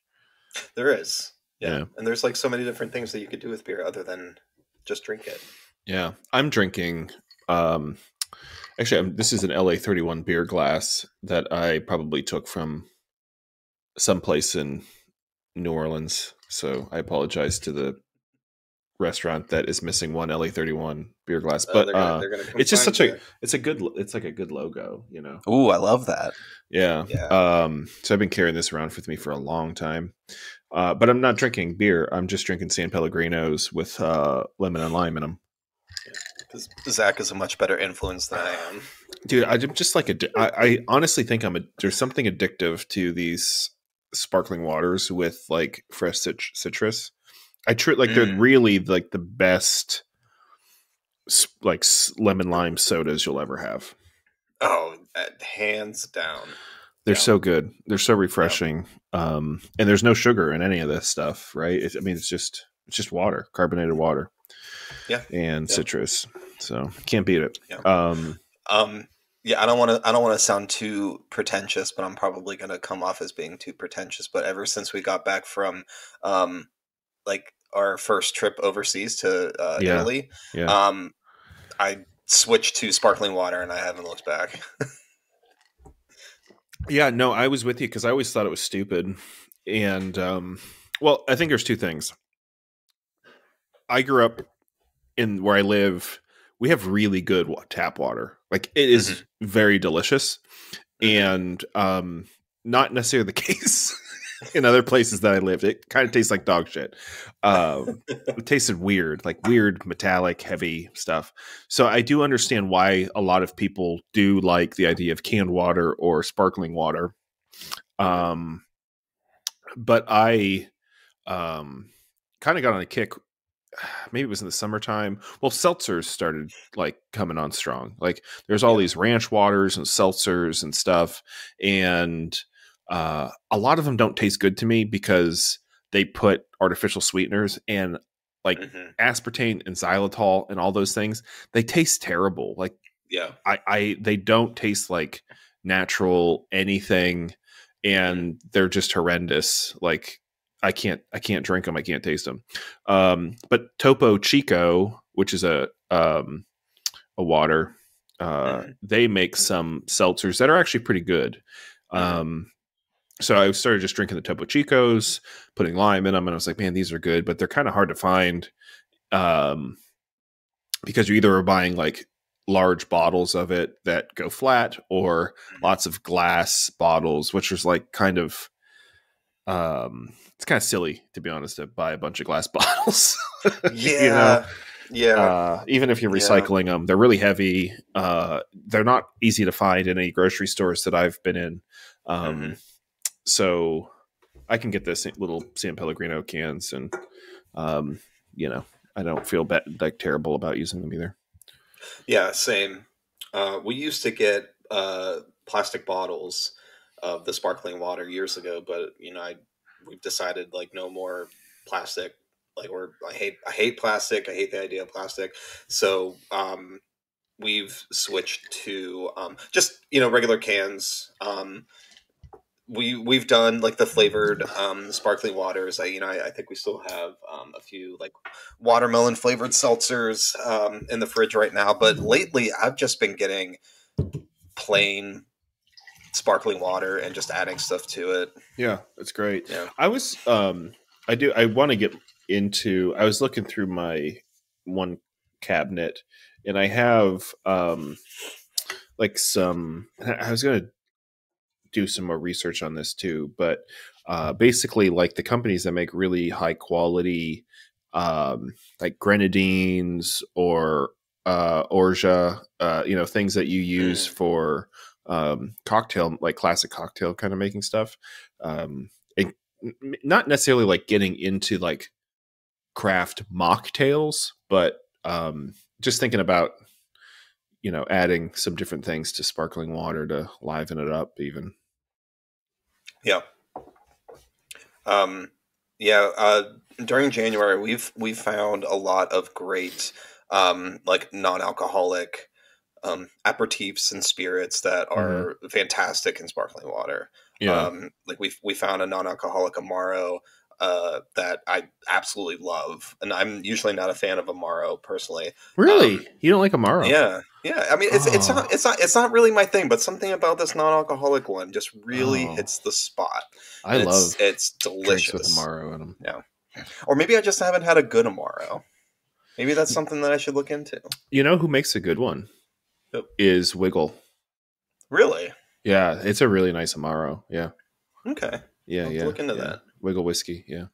A: There is. Yeah. And there's like so many different things that you could do with beer other than just drink it.
B: Yeah. I'm drinking actually this is an LA 31 beer glass that I probably took from someplace in New Orleans. So I apologize to the restaurant that is missing one LA 31 beer glass, but they're gonna it's just such it's like a good logo, you know.
A: Ooh, I love that.
B: Yeah. So I've been carrying this around with me for a long time, but I'm not drinking beer. I'm just drinking San Pellegrinos with lemon and lime in them.
A: Because Zach is a much better influence than I am,
B: dude. I'm just like I honestly think there's something addictive to these sparkling waters with like fresh citrus. They're really like the best like lemon lime sodas you'll ever have.
A: Oh, hands down.
B: They're
A: Yeah.
B: so good. They're so
A: Yeah.
B: refreshing. And there's no sugar in any of this stuff, right? I mean, it's just water, carbonated water,
A: Yeah.
B: and
A: Yeah.
B: citrus. So can't beat it.
A: Yeah.
B: Um,
A: Um, yeah, I don't want to sound too pretentious, but I'm probably going to come off as being too pretentious. But ever since we got back from, um, like our first trip overseas to
B: yeah,
A: Italy,
B: yeah,
A: um, I switched to sparkling water, and I haven't looked back.
B: yeah. No, I was with you because I always thought it was stupid. And well, I think there's two things. I grew up in where I live. We have really good tap water. Like it
A: Hmm.
B: is very delicious,
A: Hmm.
B: and not necessarily the case in other places that I lived. It kind of tastes like dog shit. It tasted weird, like weird metallic, heavy stuff. So I do understand why a lot of people do like the idea of canned water or sparkling water.
A: Hmm.
B: Um, but I kind of got on a kick. Maybe it was in the summertime. Well, seltzers started like coming on strong. Like there's all
A: Yeah.
B: these ranch waters and seltzers and stuff, and a lot of them don't taste good to me because they put artificial sweeteners and like
A: Hmm.
B: aspartame and xylitol and all those things. They taste terrible. Like
A: Yeah.
B: they don't taste like natural anything,
A: Hmm.
B: and they're just horrendous. Like I can't drink them. I can't taste them. But Topo Chico, which is a water,
A: Hmm.
B: they make some seltzers that are actually pretty good.
A: Hmm.
B: Um, so I started just drinking the Topo Chicos, putting lime in them, and I was like, man, these are good, but they're kind of hard to find. Um, because you either are buying like large bottles of it that go flat or lots of glass bottles, which is like kind of it's kind of silly to be honest to buy a bunch of glass bottles. you know,
A: Yeah. Yeah.
B: even if you're
A: Yeah.
B: recycling them, they're really heavy. They're not easy to find in any grocery stores that I've been in.
A: Hmm.
B: Um, so I can get this little San Pellegrino cans, and um, you know, I don't feel like terrible about using them either.
A: Yeah. Same. We used to get plastic bottles of the sparkling water years ago, but we've decided like no more plastic. Like I hate plastic. I hate the idea of plastic. So we've switched to just regular cans. We've done like the flavored sparkling waters. I think we still have a few like watermelon flavored seltzers in the fridge right now. But lately, I've just been getting plain sparkling water and just adding stuff to it.
B: Yeah, that's great.
A: Yeah.
B: I want to get into I was looking through my one cabinet, and I have like some I was going to do some more research on this too, but basically like the companies that make really high quality like grenadines or orgeat, things that you use
A: Mm.
B: for cocktail, like classic cocktail kind of making stuff. And not necessarily like getting into like craft mocktails, but just thinking about adding some different things to sparkling water to liven it up even.
A: Yeah. Um, yeah. During January, we've found a lot of great like non-alcoholic aperitifs and spirits that
B: Hmm.
A: are fantastic in sparkling water.
B: Yeah.
A: Like we found a non-alcoholic Amaro that I absolutely love, and I'm usually not a fan of Amaro personally.
B: Really? You don't like Amaro?
A: Yeah, yeah. I mean,
B: Oh,
A: it's not really my thing, but something about this non-alcoholic one just really
B: oh.
A: hits the spot,
B: I
A: and
B: love
A: it's
B: drinks with
A: delicious.
B: Amaro in them.
A: Yeah, or maybe I just haven't had a good Amaro. Maybe that's something that I should look into.
B: You know who makes a good one?
A: Yep.
B: Is Wiggle.
A: Really?
B: Yeah, it's a really nice Amaro. Yeah.
A: Okay.
B: Yeah,
A: I'll have to
B: yeah,
A: look into
B: yeah.
A: that.
B: Wiggle whiskey. Yeah.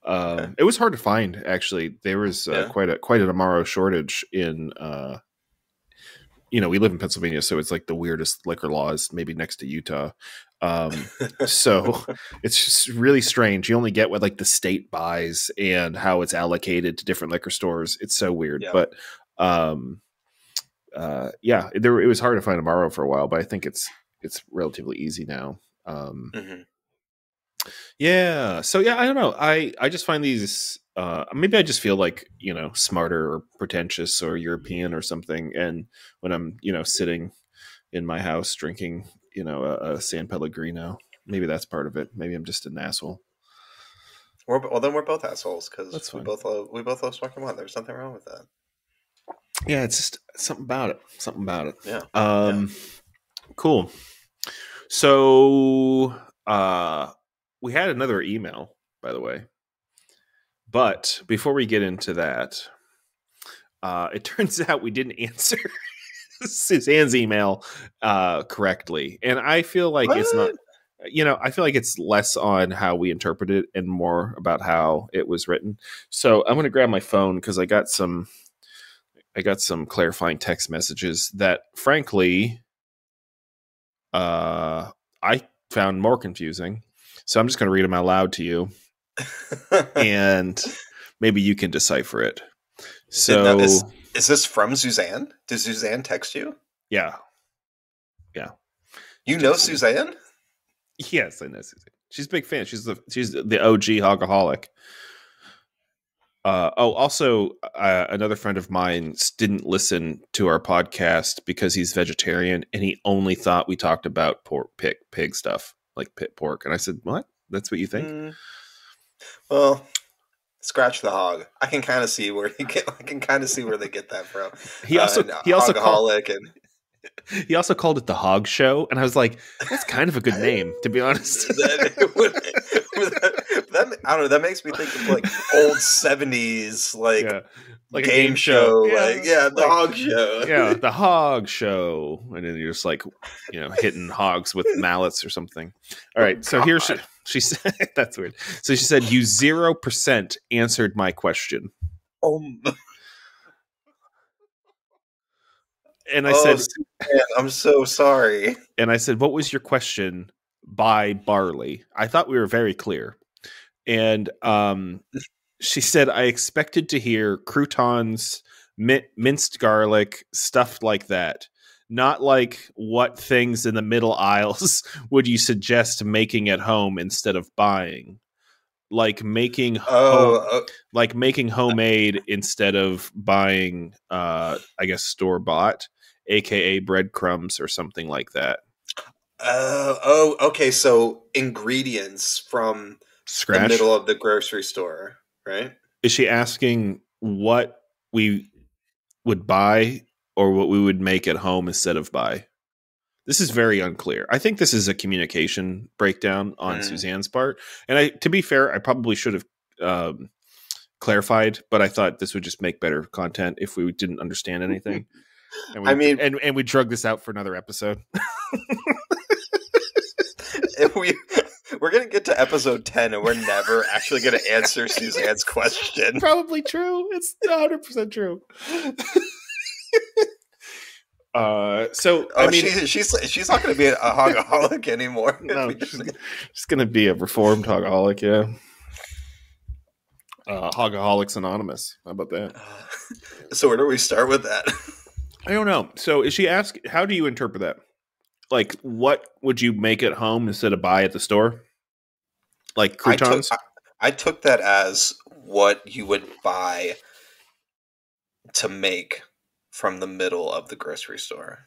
A: Okay.
B: It was hard to find actually. There was
A: Yeah.
B: quite an Amaro shortage in we live in Pennsylvania, so it's like the weirdest liquor laws, maybe next to Utah. So it's just really strange. You only get what like the state buys and how it's allocated to different liquor stores. It's so weird.
A: Yeah.
B: But yeah, it was hard to find Amaro for a while, but I think it's relatively easy now.
A: Mhm.
B: Yeah. So yeah, I don't know. I just find these. Maybe I just feel like smarter or pretentious or European or something. And when I'm sitting in my house drinking a San Pellegrino, maybe that's part of it. Maybe I'm just an asshole.
A: Well, then we're both assholes because
B: That's
A: we
B: fine.
A: both love smoking wine. There's nothing wrong with that.
B: Yeah, it's just something about it. Something about it.
A: Yeah.
B: Cool. So we had another email, by the way. But before we get into that, it turns out we didn't answer Suzanne's email correctly. And I feel like it's not, I feel like it's less on how we interpret it and more about how it was written. So I'm going to grab my phone because I got some clarifying text messages that, frankly, I found more confusing. So I'm just going to read them out loud to you, and maybe you can decipher it. So
A: is this from Suzanne? Did Suzanne text you?
B: Yeah.
A: You know Suzanne?
B: Yes, I know Suzanne. She's a big fan. She's the OG Hogaholic. Also, another friend of mine didn't listen to our podcast because he's vegetarian, and he only thought we talked about pig stuff, like pit pork. And I said, "What? That's what you think?"
A: Well, scratch the hog. I can kind of see where they get that from.
B: He also called it the Hog Show, and I was like, "That's kind of a good name, to be honest."
A: I don't know. That makes me think of like old 70s
B: like
A: game show. The Hog Show.
B: Yeah, the Hog Show, and then you're just like, hitting hogs with mallets or something. All right, so here she said that's weird. So she said, "You 0% answered my question." And I said,
A: "I'm so sorry."
B: And I said, "What was your question by barley?" I thought we were very clear. And she said, "I expected to hear croutons, minced garlic, stuff like that. Not like what things in the middle aisles would you suggest making at home instead of buying? Like making homemade instead of buying, I guess, store bought, aka breadcrumbs or something like that."
A: Okay. So ingredients from
B: Scratch?
A: The middle of the grocery store, right?
B: Is she asking what we would buy or what we would make at home instead of buy? This is very unclear. I think this is a communication breakdown on Suzanne's part. And to be fair, I probably should have clarified, but I thought this would just make better content if we didn't understand anything. And we drug this out for another episode.
A: If we're going to get to episode 10 and we're never actually going to answer Suzanne's question.
B: Probably true. It's 100% true.
A: She's not going to be a hogaholic anymore.
B: No, she's going to be a reformed hogaholic. Yeah. Hogaholics Anonymous. How about that?
A: So where do we start with that?
B: I don't know. So is she asking, how do you interpret that? Like, what would you make at home instead of buy at the store? Like croutons?
A: I took that as what you would buy to make from the middle of the grocery store.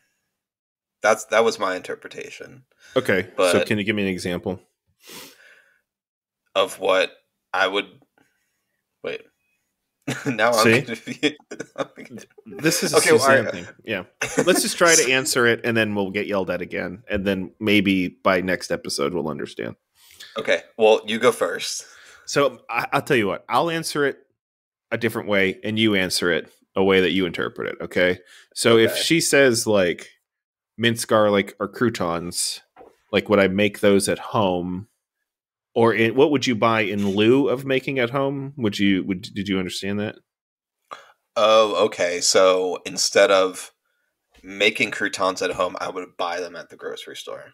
A: That was my interpretation.
B: Okay, so can you give me an example
A: of what I would? Wait. Now I'm confused.
B: This is okay. Thing. Yeah, let's just try to answer it, and then we'll get yelled at again, and then maybe by next episode we'll understand.
A: Okay. Well, you go first.
B: So I'll tell you what. I'll answer it a different way, and you answer it a way that you interpret it. Okay. So if she says like minced garlic or croutons, like would I make those at home? Or what would you buy in lieu of making at home? Did you understand that?
A: Oh, okay. So instead of making croutons at home, I would buy them at the grocery store.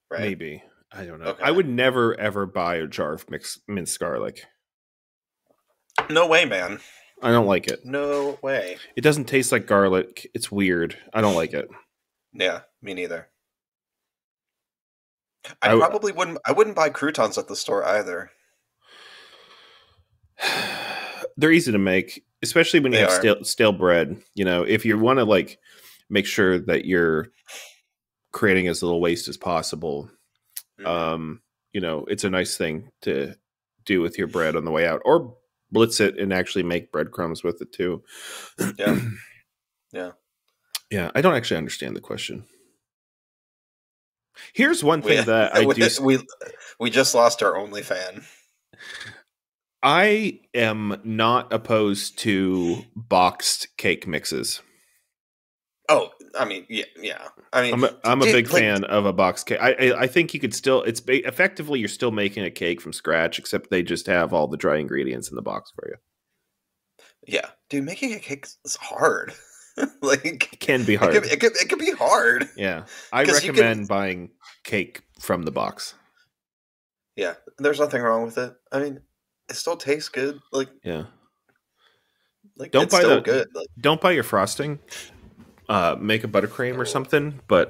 A: Right?
B: Maybe. I don't know. Okay. I would never ever buy a jar of minced garlic.
A: No way, man.
B: I don't like it.
A: No way.
B: It doesn't taste like garlic. It's weird. I don't like it.
A: Yeah, me neither. I probably wouldn't. I wouldn't buy croutons at the store either.
B: They're easy to make, especially when you
A: They
B: have
A: are.
B: stale bread. You know, if you want to like make sure that you're creating as little waste as possible,
A: Mhm.
B: you know, it's a nice thing to do with your bread on the way out, or blitz it and actually make breadcrumbs with it too.
A: Yeah. Yeah.
B: Yeah, I don't actually understand the question. Here's one
A: We
B: thing that I do.
A: we just lost our only fan.
B: I am not opposed to boxed cake mixes.
A: Oh, I mean, yeah, yeah. I mean,
B: I'm a big fan of a box cake. I think you could still effectively you're still making a cake from scratch, except they just have all the dry ingredients in the box for you.
A: yeah, dude, making a cake is hard. Like
B: It can be hard.
A: it could be hard.
B: Yeah, I
A: 'Cause you can.
B: recommend buying cake from the box.
A: Yeah, there's nothing wrong with it. I mean, it still tastes good.
B: Yeah, don't
A: It's
B: buy
A: still
B: the
A: good. Like,
B: don't buy your frosting. Make a buttercream or something, but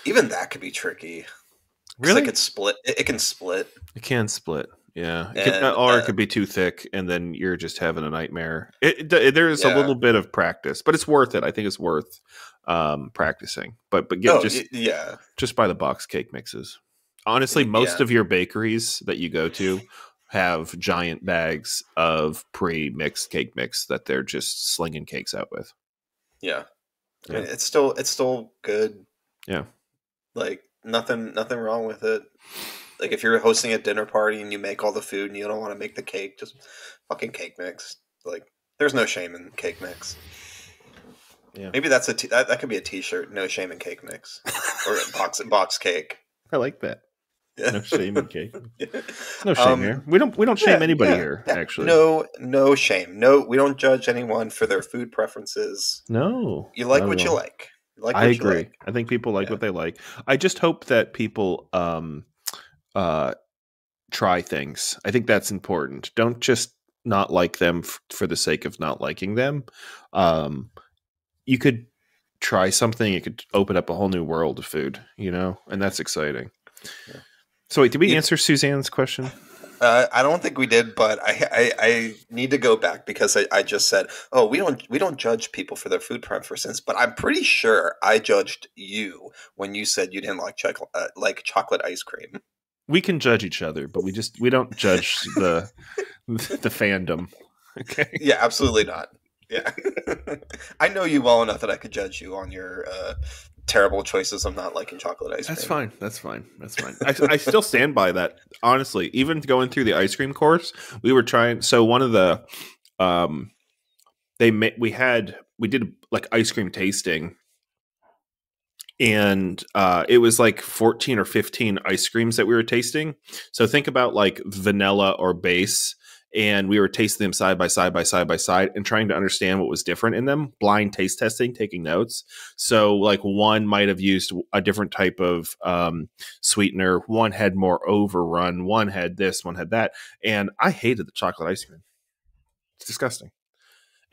A: even that could be tricky because
B: really,
A: it could split. It can split,
B: it can split. Yeah,
A: and
B: or it could be too thick, and then you're just having a nightmare. There is a
A: yeah.
B: little bit of practice, but it's worth it. I think it's worth practicing. But get
A: Oh,
B: just
A: yeah,
B: just buy the box cake mixes. Honestly, most
A: yeah,
B: of your bakeries that you go to have giant bags of pre-mixed cake mix that they're just slinging cakes out with.
A: yeah. I
B: Yeah,
A: mean, it's still good.
B: yeah.
A: Like nothing wrong with it. Like if you're hosting a dinner party and you make all the food and you don't want to make the cake, just fucking cake mix. Like there's no shame in cake mix.
B: Yeah.
A: Maybe that's that could be a T-shirt. No shame in cake mix or a box cake.
B: I like that.
A: Yeah.
B: No shame in cake. There's no shame here. We don't shame anybody here,
A: yeah.
B: actually.
A: No shame. No, we don't judge anyone for their food preferences.
B: No.
A: You like what you like. You like
B: I
A: what you
B: agree.
A: like.
B: I think people like what they like. I just hope that people try things. I think that's important. Don't just not like them for the sake of not liking them. You could try something. It could open up a whole new world of food, you know, and that's exciting.
A: Yeah.
B: So wait, did we answer Suzanne's question?
A: I don't think we did, but I need to go back because I just said, oh, we don't judge people for their food preferences, but I'm pretty sure I judged you when you said you didn't like chocolate ice cream.
B: We can judge each other, but we don't judge the fandom. Okay.
A: Yeah, absolutely not. Yeah, I know you well enough that I could judge you on your terrible choices of not liking chocolate ice cream.
B: That's fine. That's fine. That's fine. I still stand by that. Honestly, even going through the ice cream course, we were trying. So one of the, we did like ice cream tasting, and it was like 14 or 15 ice creams that we were tasting. So think about like vanilla or base, and we were tasting them side by side and trying to understand what was different in them. Blind taste testing, taking notes. So like one might have used a different type of sweetener. One had more overrun. One had this. One had that. And I hated the chocolate ice cream. It's disgusting.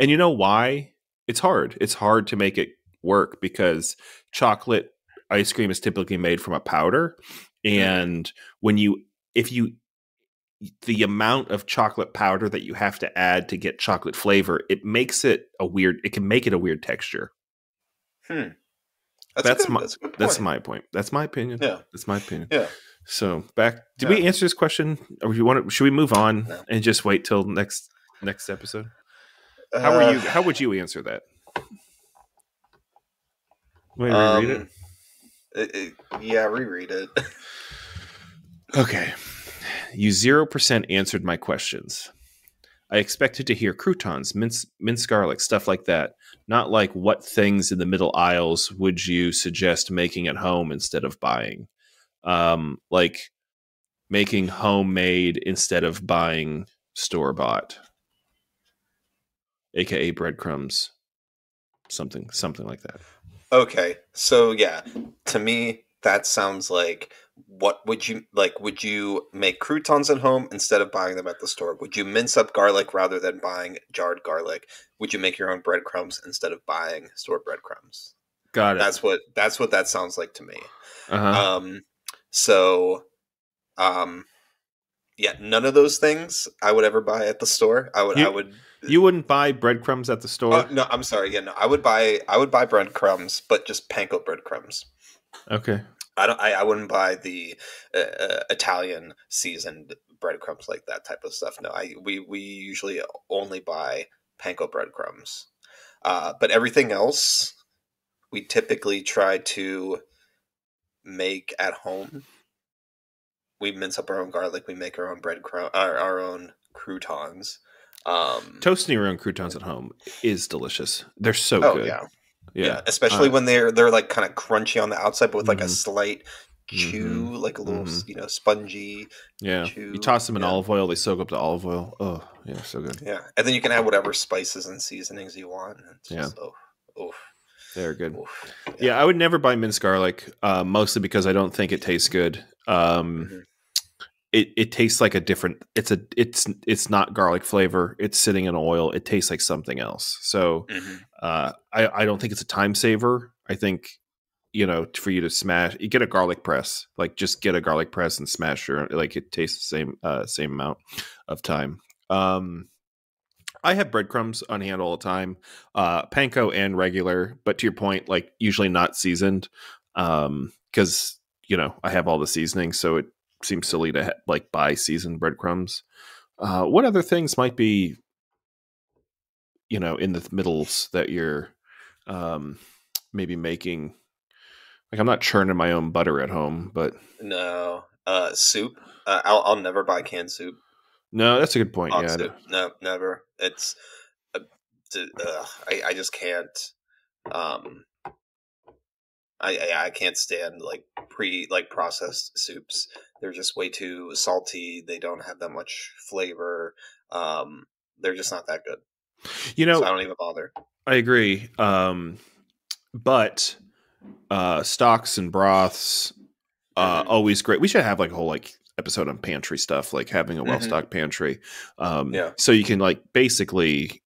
B: And you know why? It's hard. It's hard to make it work because chocolate ice cream is typically made from a powder. And the amount of chocolate powder that you have to add to get chocolate flavor, it can make it a weird texture. That's my point. That's my opinion.
A: Yeah.
B: That's my opinion.
A: Yeah.
B: So did we answer this question? Or should we move on and just wait till next episode? How would you answer that? Wait, reread
A: it? Yeah, reread it.
B: Okay. You 0% answered my questions. I expected to hear croutons, minced garlic, stuff like that. Not like what things in the middle aisles would you suggest making at home instead of buying? Like making homemade instead of buying store-bought. AKA breadcrumbs. Something like that.
A: Okay. So yeah, to me that sounds like what would you like? Would you make croutons at home instead of buying them at the store? Would you mince up garlic rather than buying jarred garlic? Would you make your own breadcrumbs instead of buying store breadcrumbs?
B: Got it.
A: That's what that sounds like to me.
B: Uh-huh.
A: So, um, yeah, none of those things I would ever buy at the store.
B: You wouldn't buy breadcrumbs at the
A: Oh
B: store?
A: no, I'm sorry. Yeah, no, I would buy breadcrumbs, but just panko breadcrumbs.
B: Okay.
A: I wouldn't buy the Italian seasoned breadcrumbs like that type of stuff. No, we usually only buy panko breadcrumbs. But everything else we typically try to make at home. We mince up our own garlic. We make our own breadcrumb, our own croutons.
B: Toasting your own croutons at home is delicious. They're so
A: Oh
B: good.
A: yeah,
B: Yeah.
A: yeah. Especially when they're like kind of crunchy on the outside, but with like a
B: Mhm.
A: slight chew,
B: Mhm.
A: like a little
B: Mhm.
A: spongy
B: Yeah. You
A: chew.
B: toss them in
A: Yeah,
B: olive oil, they soak up the olive oil. Oh, yeah, so good.
A: yeah. And then you can add whatever spices and seasonings you want. It's
B: Yeah.
A: just oh,
B: They're good.
A: oh,
B: Yeah, I would never buy minced garlic, mostly because I don't think it tastes good.
A: Mhm.
B: It tastes like a different. It's not garlic flavor. It's sitting in oil. It tastes like something else. So
A: Mhm.
B: I don't think it's a time saver. I think for you to smash, you get a garlic press. Like just get a garlic press and smash your like it tastes the same amount of time. I have breadcrumbs on hand all the time, panko and regular. But to your point, like usually not seasoned, because I have all the seasoning, so it seems silly to like buy seasoned breadcrumbs. What other things might be in the middles that you're um, maybe making? Like I'm not churning my own butter at home, but
A: No, soup. I'll never buy canned soup.
B: no, that's a good point.
A: Hot
B: Yeah,
A: soup. No, never. It's uh, I just can't. Um, I can't stand like processed soups. They're just way too salty. They don't have that much flavor. Um, they're just not that good.
B: you
A: So I
B: know,
A: don't even bother.
B: I agree. But stocks and broths,
A: Hmm.
B: always great. We should have like a whole like episode on pantry stuff, like having a well
A: Hmm.
B: stocked pantry.
A: Yeah.
B: So you can like basically,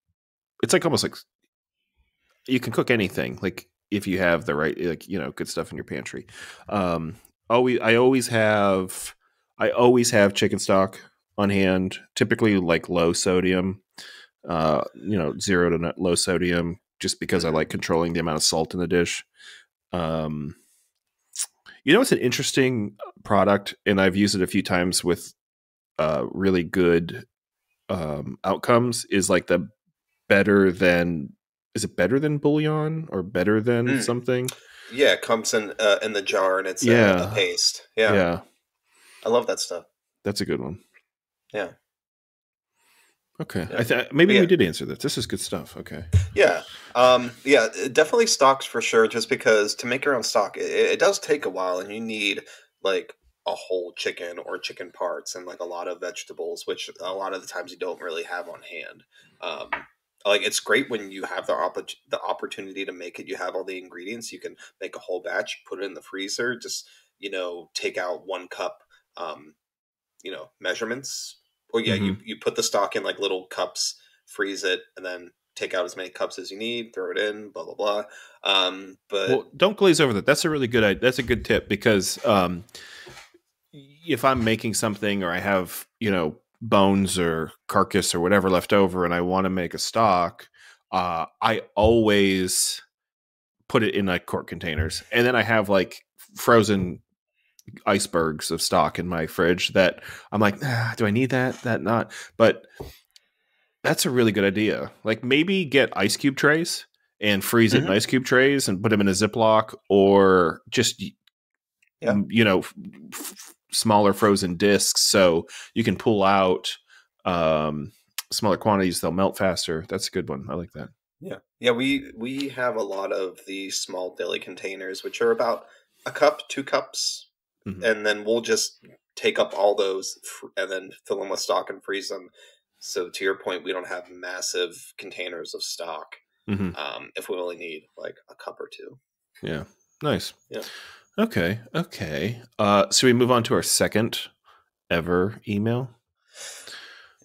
B: it's like almost like you can cook anything, like if you have the right like good stuff in your pantry. Um, always, I always have chicken stock on hand, typically like low sodium, 0 to low sodium, just because I
A: Hmm.
B: like controlling the amount of salt in the dish. Um, it's an interesting product, and I've used it a few times with really good outcomes. Is like the better than is it better than bouillon or better than
A: Mm.
B: something?
A: Yeah, it comes in the jar and it's a
B: Yeah,
A: paste. Yeah,
B: yeah,
A: I love that stuff.
B: that's a good one.
A: Yeah,
B: Okay,
A: yeah, but
B: maybe we
A: yeah,
B: did answer that. This is good stuff. Okay.
A: yeah, yeah. Definitely stocks for sure. Just because to make your own stock, it does take a while, and you need like a whole chicken or chicken parts and like a lot of vegetables, which a lot of the times you don't really have on hand. Um, like it's great when you have the opportunity to make it. You have all the ingredients. You can make a whole batch, put it in the freezer. Just take out 1 cup. Um, measurements. Or yeah,
B: Mm-hmm.
A: you put the stock in like little cups, freeze it, and then take out as many cups as you need, throw it in, blah blah blah. But
B: Well, don't glaze over that. That's a really good. That's a good tip because if I'm making something or I have bones or carcass or whatever left over, and I want to make a stock, I always put it in like quart containers, and then I have like frozen icebergs of stock in my fridge that I'm like, do I need that? That not, but that's a really good idea. Like maybe get ice cube trays and freeze it in
A: mhm,
B: ice cube trays and put them in a Ziploc, or just
A: yeah,
B: smaller frozen discs so you can pull out um, smaller quantities. They'll melt faster. That's a good one. I like that.
A: yeah, yeah. We have a lot of the small deli containers, which are about a cup, 2 cups,
B: Hmm.
A: and then we'll just take up all those and then fill them with stock and freeze them. So to your point, we don't have massive containers of stock.
B: Hmm.
A: If we only need like a cup or two.
B: Yeah. Nice.
A: Yeah.
B: Okay. Okay. So we move on to our second ever email.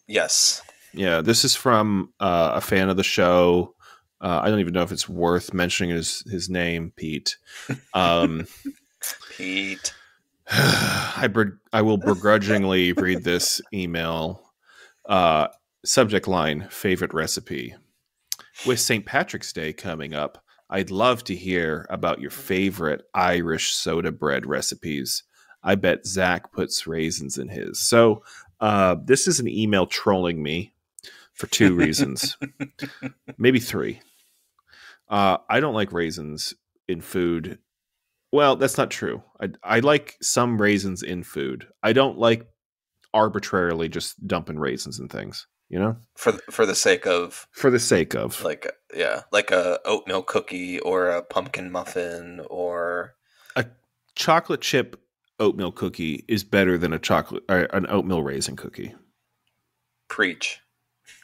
A: Yes.
B: Yeah. This is from a fan of the show. I don't even know if it's worth mentioning his name, Pete. Um,
A: Pete.
B: I will begrudgingly read this email. Subject line: favorite recipe. With St. Patrick's Day coming up, I'd love to hear about your favorite Irish soda bread recipes. I bet Zach puts raisins in his. So this is an email trolling me for 2 reasons, maybe 3. I don't like raisins in food. Well, that's not true. I like some raisins in food. I don't like arbitrarily just dumping raisins in things, you know?
A: For the sake of
B: Like
A: a oatmeal cookie or a pumpkin muffin or
B: a chocolate chip oatmeal cookie is better than an oatmeal raisin cookie.
A: Preach.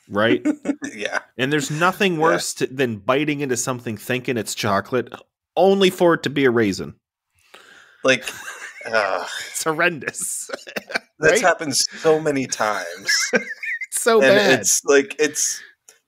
B: Right?
A: Yeah.
B: And there's nothing worse than biting into something thinking it's chocolate only for it to be a raisin.
A: Like,
B: it's horrendous.
A: That's happened so many times.
B: It's so bad.
A: It's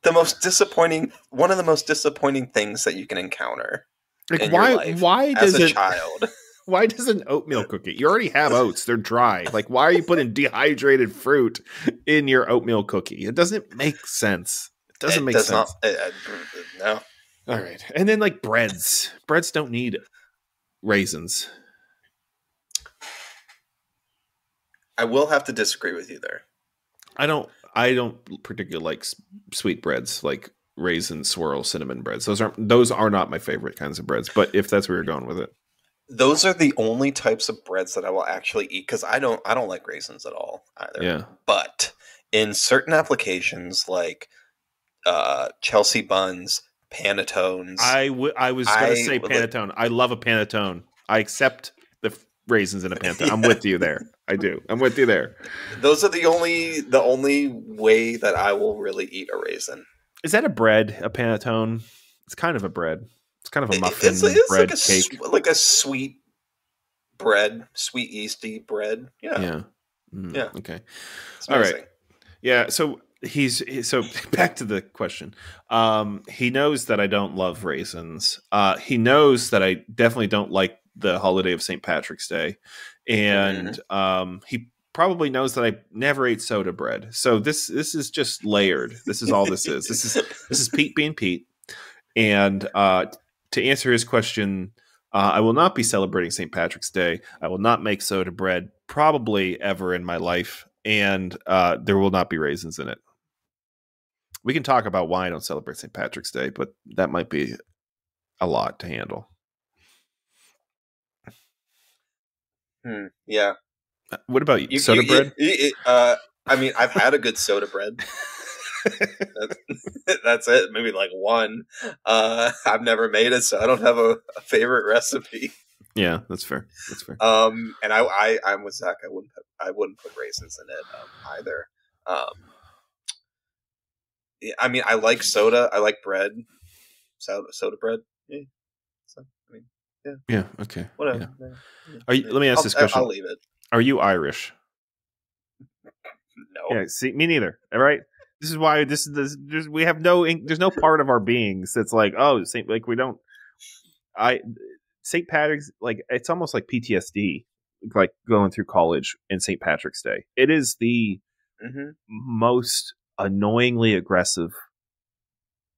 A: the most disappointing, one of the most disappointing things that you can encounter in your life as a child.
B: Why does an oatmeal cookie? You already have oats. They're dry. Like, why are you putting dehydrated fruit in your oatmeal cookie? It doesn't make sense. It doesn't make sense.
A: No.
B: All right. And then, like, breads. Breads don't need raisins.
A: I will have to disagree with you there.
B: I don't particularly like sweet breads, like raisin, swirl, cinnamon breads. Those are not my favorite kinds of breads. But if that's where you're going with it.
A: Those are the only types of breads that I will actually eat because I don't like raisins at all either.
B: Yeah.
A: But in certain applications like Chelsea buns, Panettones.
B: I was going to say Panettone. I love a Panettone. I accept the raisins in a Panettone. I'm with you there. I do. I'm with you there.
A: Those are the only way that I will really eat a raisin.
B: Is that a bread? A Panettone? It's kind of a bread. It's kind of a muffin
A: it's
B: bread
A: like
B: cake.
A: Like a sweet bread, sweet yeasty bread. Yeah.
B: Yeah.
A: Yeah.
B: Okay.
A: It's
B: all right. Yeah. So so back to the question. He knows that I don't love raisins. He knows that I definitely don't like the holiday of St. Patrick's Day. And he probably knows that I never ate soda bread. So this is just layered. This is all this is. This is Pete being Pete. And to answer his question, I will not be celebrating St. Patrick's Day. I will not make soda bread probably ever in my life. And there will not be raisins in it. We can talk about why I don't celebrate St. Patrick's Day, but that might be a lot to handle.
A: Yeah.
B: What about you? Soda bread?
A: I mean, I've had a good soda bread. That's it. Maybe like one. I've never made it, so I don't have a favorite recipe.
B: Yeah, that's fair. That's fair.
A: And I'm with Zach. I wouldn't put raisins in it either. I mean, I like soda. I like bread. Soda bread. Yeah. So, I mean, yeah.
B: Yeah. Okay.
A: Whatever.
B: Yeah. Let me ask this question.
A: I'll leave it.
B: Are you Irish?
A: No.
B: Yeah. See, me neither. All right. This is why we have there's no part of our beings that's like, oh, like we don't. St. Patrick's, like, it's almost like PTSD, like going through college and St. Patrick's Day. It is the most annoyingly aggressive,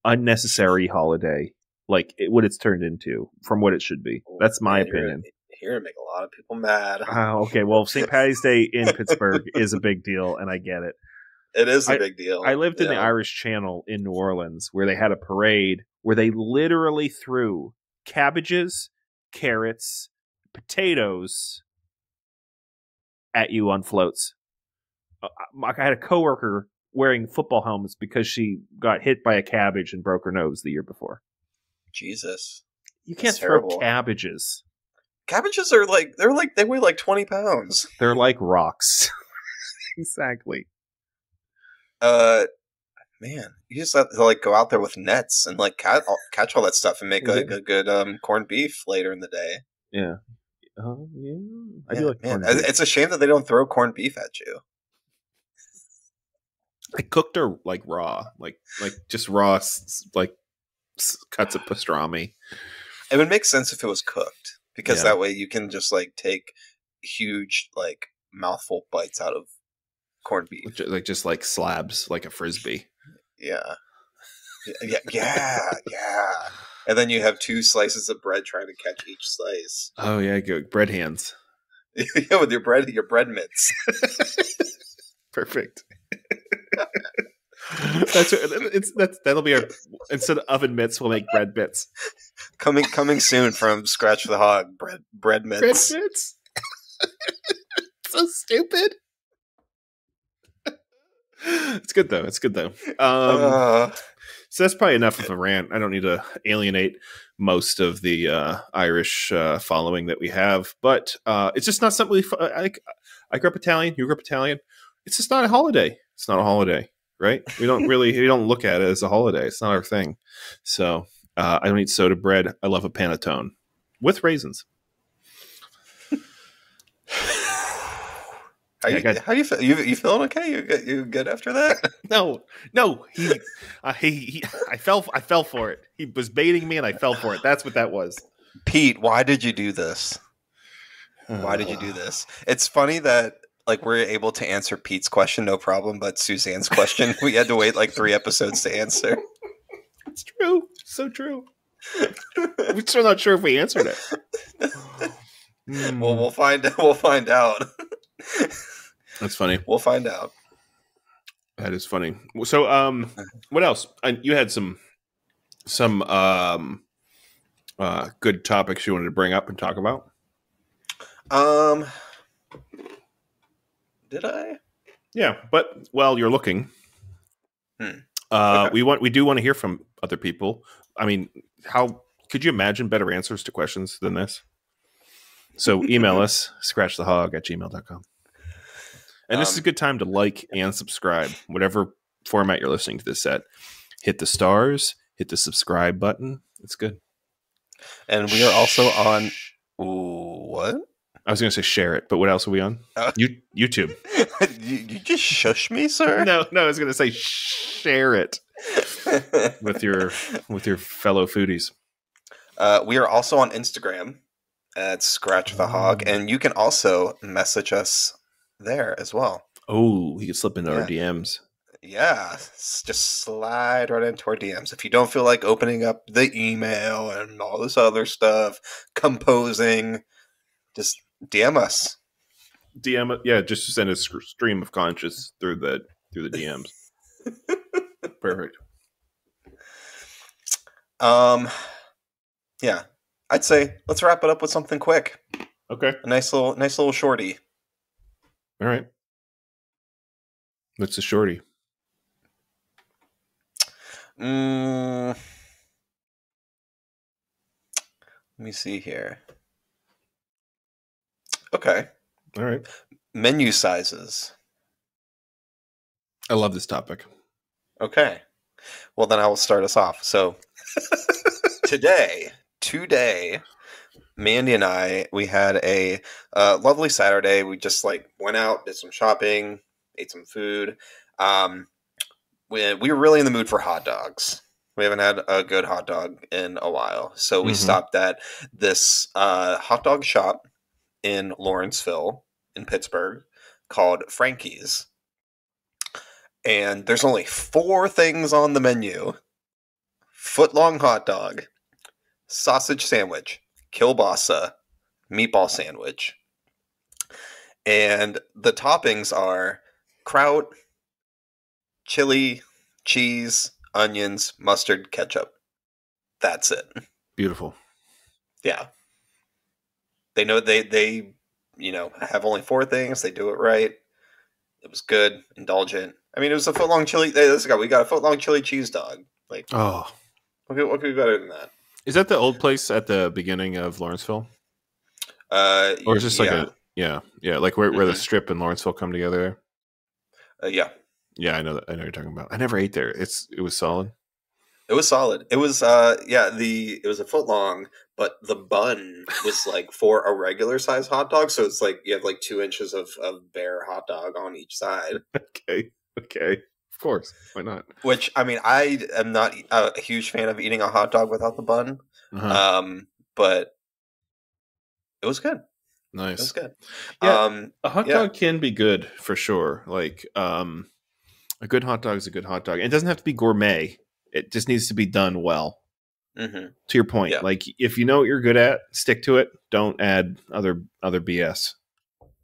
B: unnecessary holiday, like what it's turned into from what it should be. That's my opinion.
A: Here to make a lot of people mad.
B: Okay, well, St. Patty's Day in Pittsburgh is a big deal, and I get it.
A: It is a big deal.
B: I lived in the Irish Channel in New Orleans, where they had a parade where they literally threw cabbages, carrots, potatoes at you on floats. I had a coworker wearing football helmets because she got hit by a cabbage and broke her nose the year before.
A: Jesus.
B: You can't throw cabbages.
A: Cabbages are they weigh like 20 pounds.
B: They're like rocks. Exactly.
A: Man, you just have to like go out there with nets and like catch all that stuff and make a good corned beef later in the day.
B: Yeah. Yeah. I do like corned
A: beef. It's a shame that they don't throw corned beef at you.
B: I cooked her like raw, like just raw, like cuts of pastrami.
A: It would make sense if it was cooked because that way you can just like take huge like mouthful bites out of corned beef.
B: Just like slabs, like a frisbee.
A: Yeah. Yeah. And then you have 2 slices of bread trying to catch each slice.
B: Oh yeah, good bread hands.
A: Yeah, with your bread mitts.
B: Perfect. That'll be our, instead of oven mitts, we'll make bread bits.
A: Coming soon from Scratch the Hog, bread mitts.
B: Bread mitts. So stupid. It's good though. So that's probably enough of a rant. I don't need to alienate most of the Irish following that we have, but it's just not something I grew up Italian. You grew up Italian. It's just not a holiday. It's not a holiday, right? We don't look at it as a holiday. It's not our thing. So I don't eat soda bread. I love a panettone with raisins.
A: How do you feel? You feeling okay? You good after that?
B: No. I fell for it. He was baiting me, and I fell for it. That's what that was.
A: Pete, why did you do this? Why did you do this? It's funny that like we're able to answer Pete's question, no problem, but Suzanne's question, we had to wait like 3 episodes to answer.
B: It's true. So true. We're still not sure if we answered it.
A: Well, we'll find out.
B: That's funny.
A: We'll find out.
B: That is funny. So, what else? You had some good topics you wanted to bring up and talk about.
A: Did I?
B: Yeah, but while you're looking,
A: Okay.
B: we do want to hear from other people. I mean, how could you imagine better answers to questions than this? So email us, scratchthehog@gmail.com. And this is a good time to like and subscribe, whatever format you're listening to this at. Hit the stars, hit the subscribe button. It's good.
A: And we are also on. Ooh, what?
B: I was going to say share it, but what else are we on? YouTube.
A: you just shush me, sir?
B: No, I was going to say share it with your fellow foodies.
A: We are also on Instagram at Scratch the Hog, and you can also message us there as well.
B: Oh, we can slip into our DMs.
A: Yeah, just slide right into our DMs. If you don't feel like opening up the email and all this other stuff, composing, just DM us.
B: DM it, yeah. Just send a stream of conscious through the DMs. Perfect.
A: Yeah, I'd say let's wrap it up with something quick.
B: Okay,
A: a nice little shorty.
B: All right. What's a shorty?
A: Let me see here. Okay.
B: All right.
A: Menu sizes.
B: I love this topic.
A: Okay. Well, then I will start us off. So today, Mandy and I, we had a lovely Saturday. We just like went out, did some shopping, ate some food. We were really in the mood for hot dogs. We haven't had a good hot dog in a while. So we stopped at this hot dog shop in Lawrenceville in Pittsburgh called Frankie's. And there's only 4 things on the menu. Footlong hot dog, sausage sandwich, kielbasa, meatball sandwich. And the toppings are kraut, chili, cheese, onions, mustard, ketchup. That's it.
B: Beautiful.
A: Yeah. They know they have only 4 things. They do it right. It was good, indulgent. I mean, it was a footlong chili. Hey, we got a footlong chili cheese dog. Like,
B: oh,
A: what could be better than that?
B: Is that the old place at the beginning of Lawrenceville? Or is this like like where the Strip and Lawrenceville come together?
A: Yeah.
B: Yeah, I know that. I know what you're talking about. I never ate there. It was solid.
A: It was solid. It was it was a foot long, but the bun was like for a regular size hot dog, so it's like you have like 2 inches of bare hot dog on each side.
B: Okay. Of course. Why not?
A: Which, I mean, I am not a huge fan of eating a hot dog without the bun. But it was good. It was
B: Nice.
A: good.
B: Yeah, a hot
A: Yeah.
B: dog can be good for sure. Like, a good hot dog is a good hot dog. It doesn't have to be gourmet. It just needs to be done well.
A: Mm-hmm.
B: To your point,
A: Yeah.
B: like if you know what you're good at, stick to it. Don't add other BS.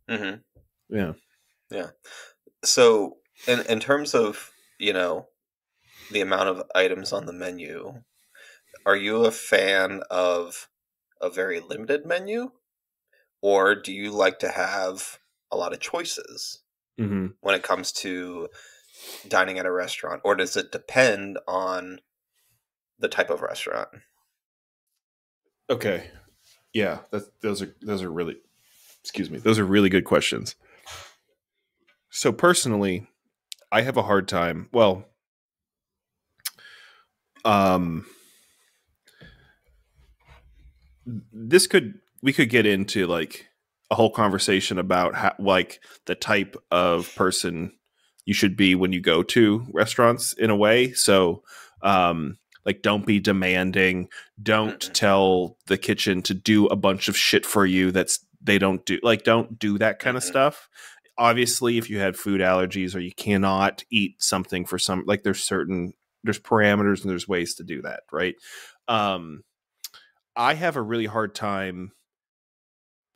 A: Mm-hmm.
B: Yeah.
A: Yeah. So, in terms of, the amount of items on the menu, are you a fan of a very limited menu, or do you like to have a lot of choices
B: Mm-hmm.
A: when it comes to dining at a restaurant, or does it depend on the type of restaurant?
B: Okay. Yeah. Those are really, excuse me. Those are really good questions. So personally, I have a hard time. Well, um, we could get into like a whole conversation about how, like the type of person you should be when you go to restaurants in a way. So, like, don't be demanding. Don't
A: Mm-hmm.
B: tell the kitchen to do a bunch of shit for you that's they don't do. Like, don't do that kind of
A: Mm-hmm.
B: stuff. Obviously, if you had food allergies or you cannot eat something for some, like, there's parameters and there's ways to do that, right? Um, I have a really hard time.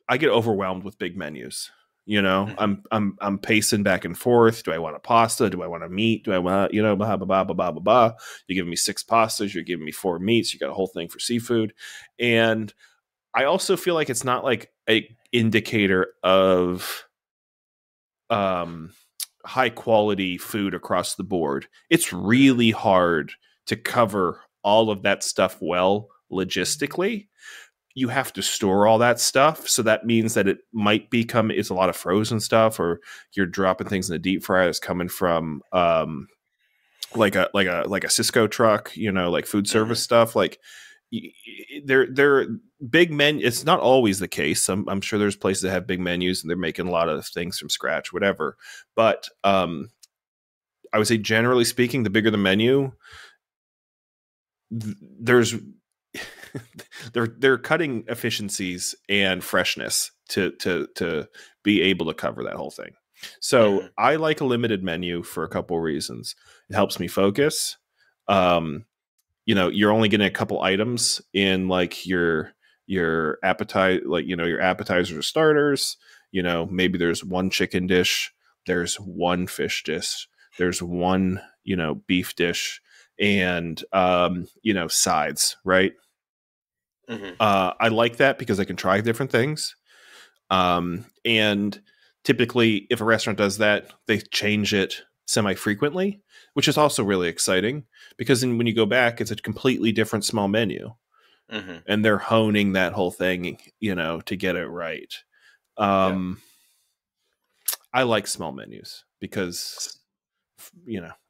B: I get overwhelmed with big menus. You know,
A: Mm-hmm.
B: I'm pacing back and forth. Do I want a pasta? Do I want a meat? Do I want, blah blah blah blah blah blah blah. You're giving me 6 pastas. You're giving me 4 meats. You got a whole thing for seafood, and I also feel like it's not like a indicator of um high quality food across the board. It's really hard to cover all of that stuff well logistically. You have to store all that stuff, so that means that it might become it's a lot of frozen stuff, or you're dropping things in the deep fryer that's coming from like a Cisco truck, like food
A: Mm-hmm.
B: service stuff. Like, they're big men. It's not always the case. I'm sure there's places that have big menus and they're making a lot of things from scratch, whatever. But I would say, generally speaking, the bigger the menu, there's they're cutting efficiencies and freshness to be able to cover that whole thing. So
A: Mm-hmm.
B: I like a limited menu for a couple of reasons. It helps me focus. Um, you're only getting a couple items in, like, your appetite, like, your appetizers or starters. Maybe there's one chicken dish, there's one fish dish, there's one beef dish, and sides, right?
A: Mm-hmm.
B: I like that because I can try different things. And typically, if a restaurant does that, they change it semi frequently, which is also really exciting because then when you go back, it's a completely different small menu,
A: Mm-hmm.
B: and they're honing that whole thing, to get it right.
A: Yeah.
B: I like small menus because,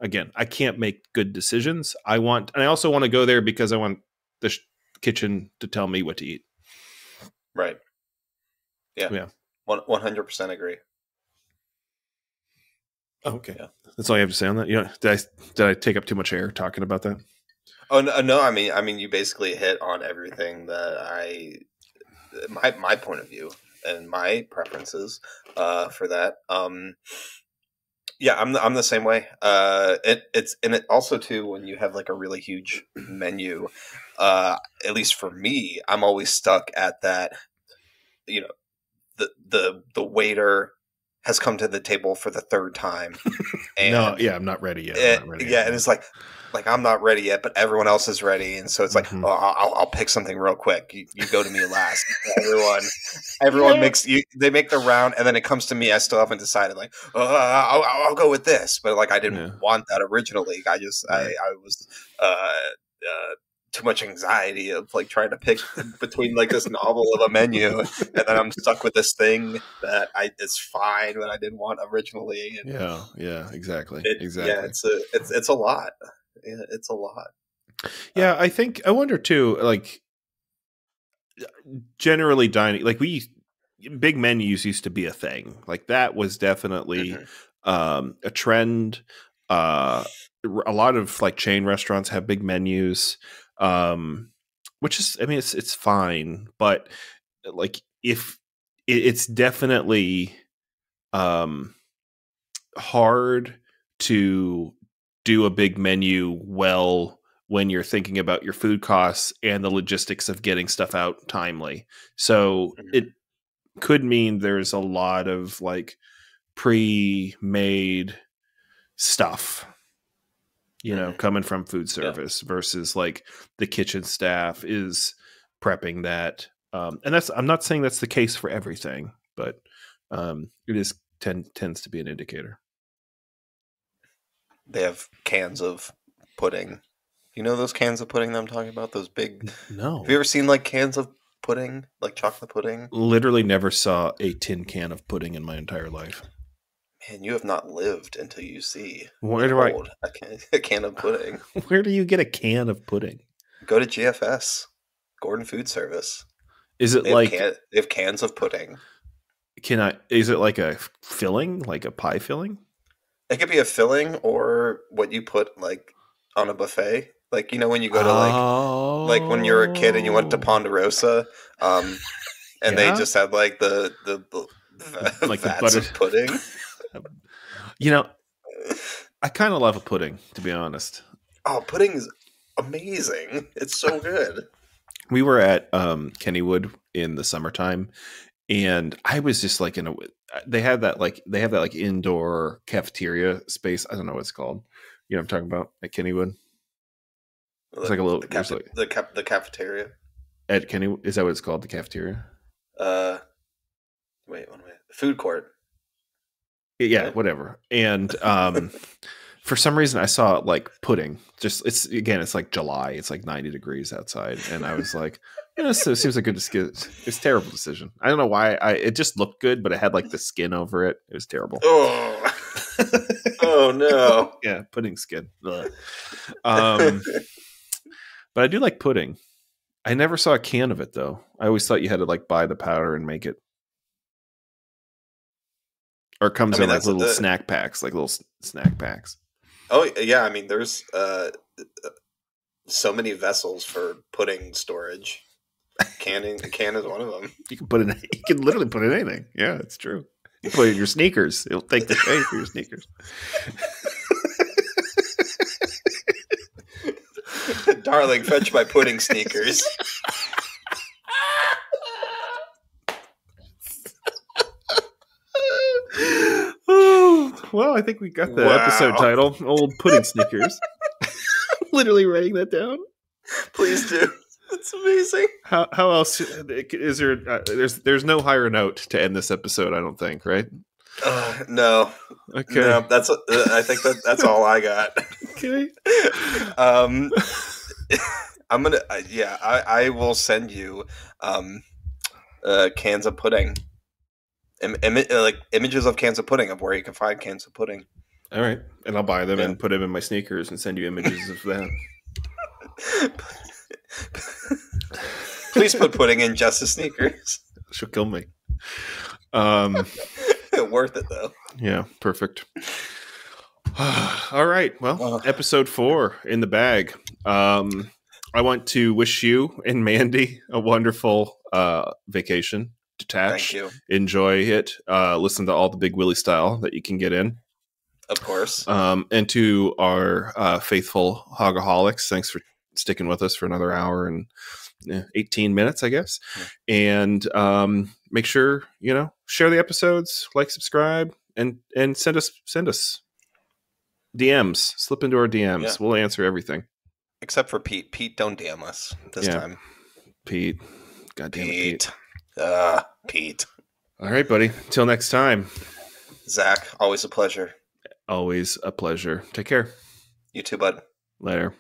B: again, I can't make good decisions. And I also want to go there because I want the kitchen to tell me what to eat.
A: Right. Yeah.
B: Yeah.
A: 100% agree.
B: Oh, okay.
A: Yeah.
B: That's all you have to say on that. Did I take up too much air talking about that?
A: Oh no, I mean, you basically hit on everything that my point of view and my preferences for that. Yeah, I'm the same way. It's and it also too, when you have like a really huge menu. At least for me, I'm always stuck at that. You know, the waiter has come to the table for the third time, and
B: No, yeah, I'm not ready yet. I'm not ready yet.
A: and it's like I'm not ready yet, but everyone else is ready, and so it's like,
B: Mhm.
A: oh, I'll pick something real quick. You go to me last. Everyone makes you. They make the round, and then it comes to me. I still haven't decided. Like, oh, I'll go with this, but like I didn't
B: Yeah.
A: want that originally. I just
B: Right.
A: I was too much anxiety of like trying to pick between like this novel of a menu, and then I'm stuck with this thing that is fine, but I didn't want originally. And
B: Yeah, exactly.
A: yeah, it's a lot. Yeah, it's a lot.
B: Yeah, I wonder too, like, generally dining, like, big menus used to be a thing. Like, that was definitely a trend. A lot of, like, chain restaurants have big menus, which is, I mean, it's fine, but, like, it's definitely hard to do a big menu well when you're thinking about your food costs and the logistics of getting stuff out timely. So it could mean there's a lot of like pre-made stuff, coming from food service versus like the kitchen staff is prepping that. And I'm not saying that's the case for everything, but it tends to be an indicator.
A: They have cans of pudding. You know those cans of pudding that I'm talking about? Those big.
B: No.
A: Have you ever seen like cans of pudding, like chocolate pudding?
B: Literally never saw a tin can of pudding in my entire life.
A: Man, you have not lived until you see.
B: Where do
A: a can of pudding?
B: Where do you get a can of pudding?
A: Go to GFS, Gordon Food Service.
B: Is it
A: they have cans of pudding?
B: Is it like a filling, like a pie filling?
A: It could be a filling or what you put like on a buffet. Like, when you go to like when you were a kid and you went to Ponderosa, and they just had like the like vats of pudding.
B: I kind of love a pudding, to be honest.
A: Oh, pudding is amazing. It's so good.
B: We were at Kennywood in the summertime, and I was just like they have that like indoor cafeteria space. I don't know what it's called. You know what I'm talking about at Kennywood? It's like a little
A: the cafeteria
B: at Kenny. Is that what it's called? The cafeteria?
A: Wait, food court.
B: Yeah, whatever. And for some reason, I saw like pudding. It's like July. It's like 90 degrees outside, and I was like, so it seems like it's a terrible decision. I don't know why. It just looked good, but it had like the skin over it. It was terrible.
A: Oh, oh no.
B: Yeah, pudding skin. But I do like pudding. I never saw a can of it though. I always thought you had to like buy the powder and make it. Or it comes in like little snack packs,
A: Oh yeah, I mean there's so many vessels for pudding storage. A can is one of them.
B: You can literally put in anything. Yeah, it's true. You put it in your sneakers. It'll take the shape for your sneakers.
A: Darling, fetch my pudding sneakers.
B: Well, I think we got the episode title, Old Pudding Sneakers. Literally writing that down.
A: Please do. That's amazing.
B: How else is there? There's no higher note to end this episode, I don't think, right?
A: No.
B: Okay.
A: No, that's. I think that's all I got.
B: Okay.
A: I'm gonna. I will send you cans of pudding. Like images of cans of pudding of where you can find cans of pudding.
B: All right, and I'll buy them and put them in my sneakers and send you images of that.
A: Please put pudding in Jess's sneakers.
B: She'll kill me.
A: Worth it though.
B: Yeah, perfect. All right, well, episode 4 in the bag. I want to wish you and Mandy a wonderful vacation. Detach, enjoy it, listen to all the Big Willie style that you can get in,
A: of course.
B: And to our faithful hogaholics, thanks for sticking with us for another hour and 18 minutes, I guess. And make sure share the episodes, like, subscribe, and send us DMs. Slip into our DMs. Yeah. We'll answer everything,
A: except for Pete. Pete, don't DM us this time.
B: Pete, goddamn Pete.
A: Pete.
B: All right, buddy. Till next time.
A: Zach, always a pleasure.
B: Always a pleasure. Take care.
A: You too, bud.
B: Later.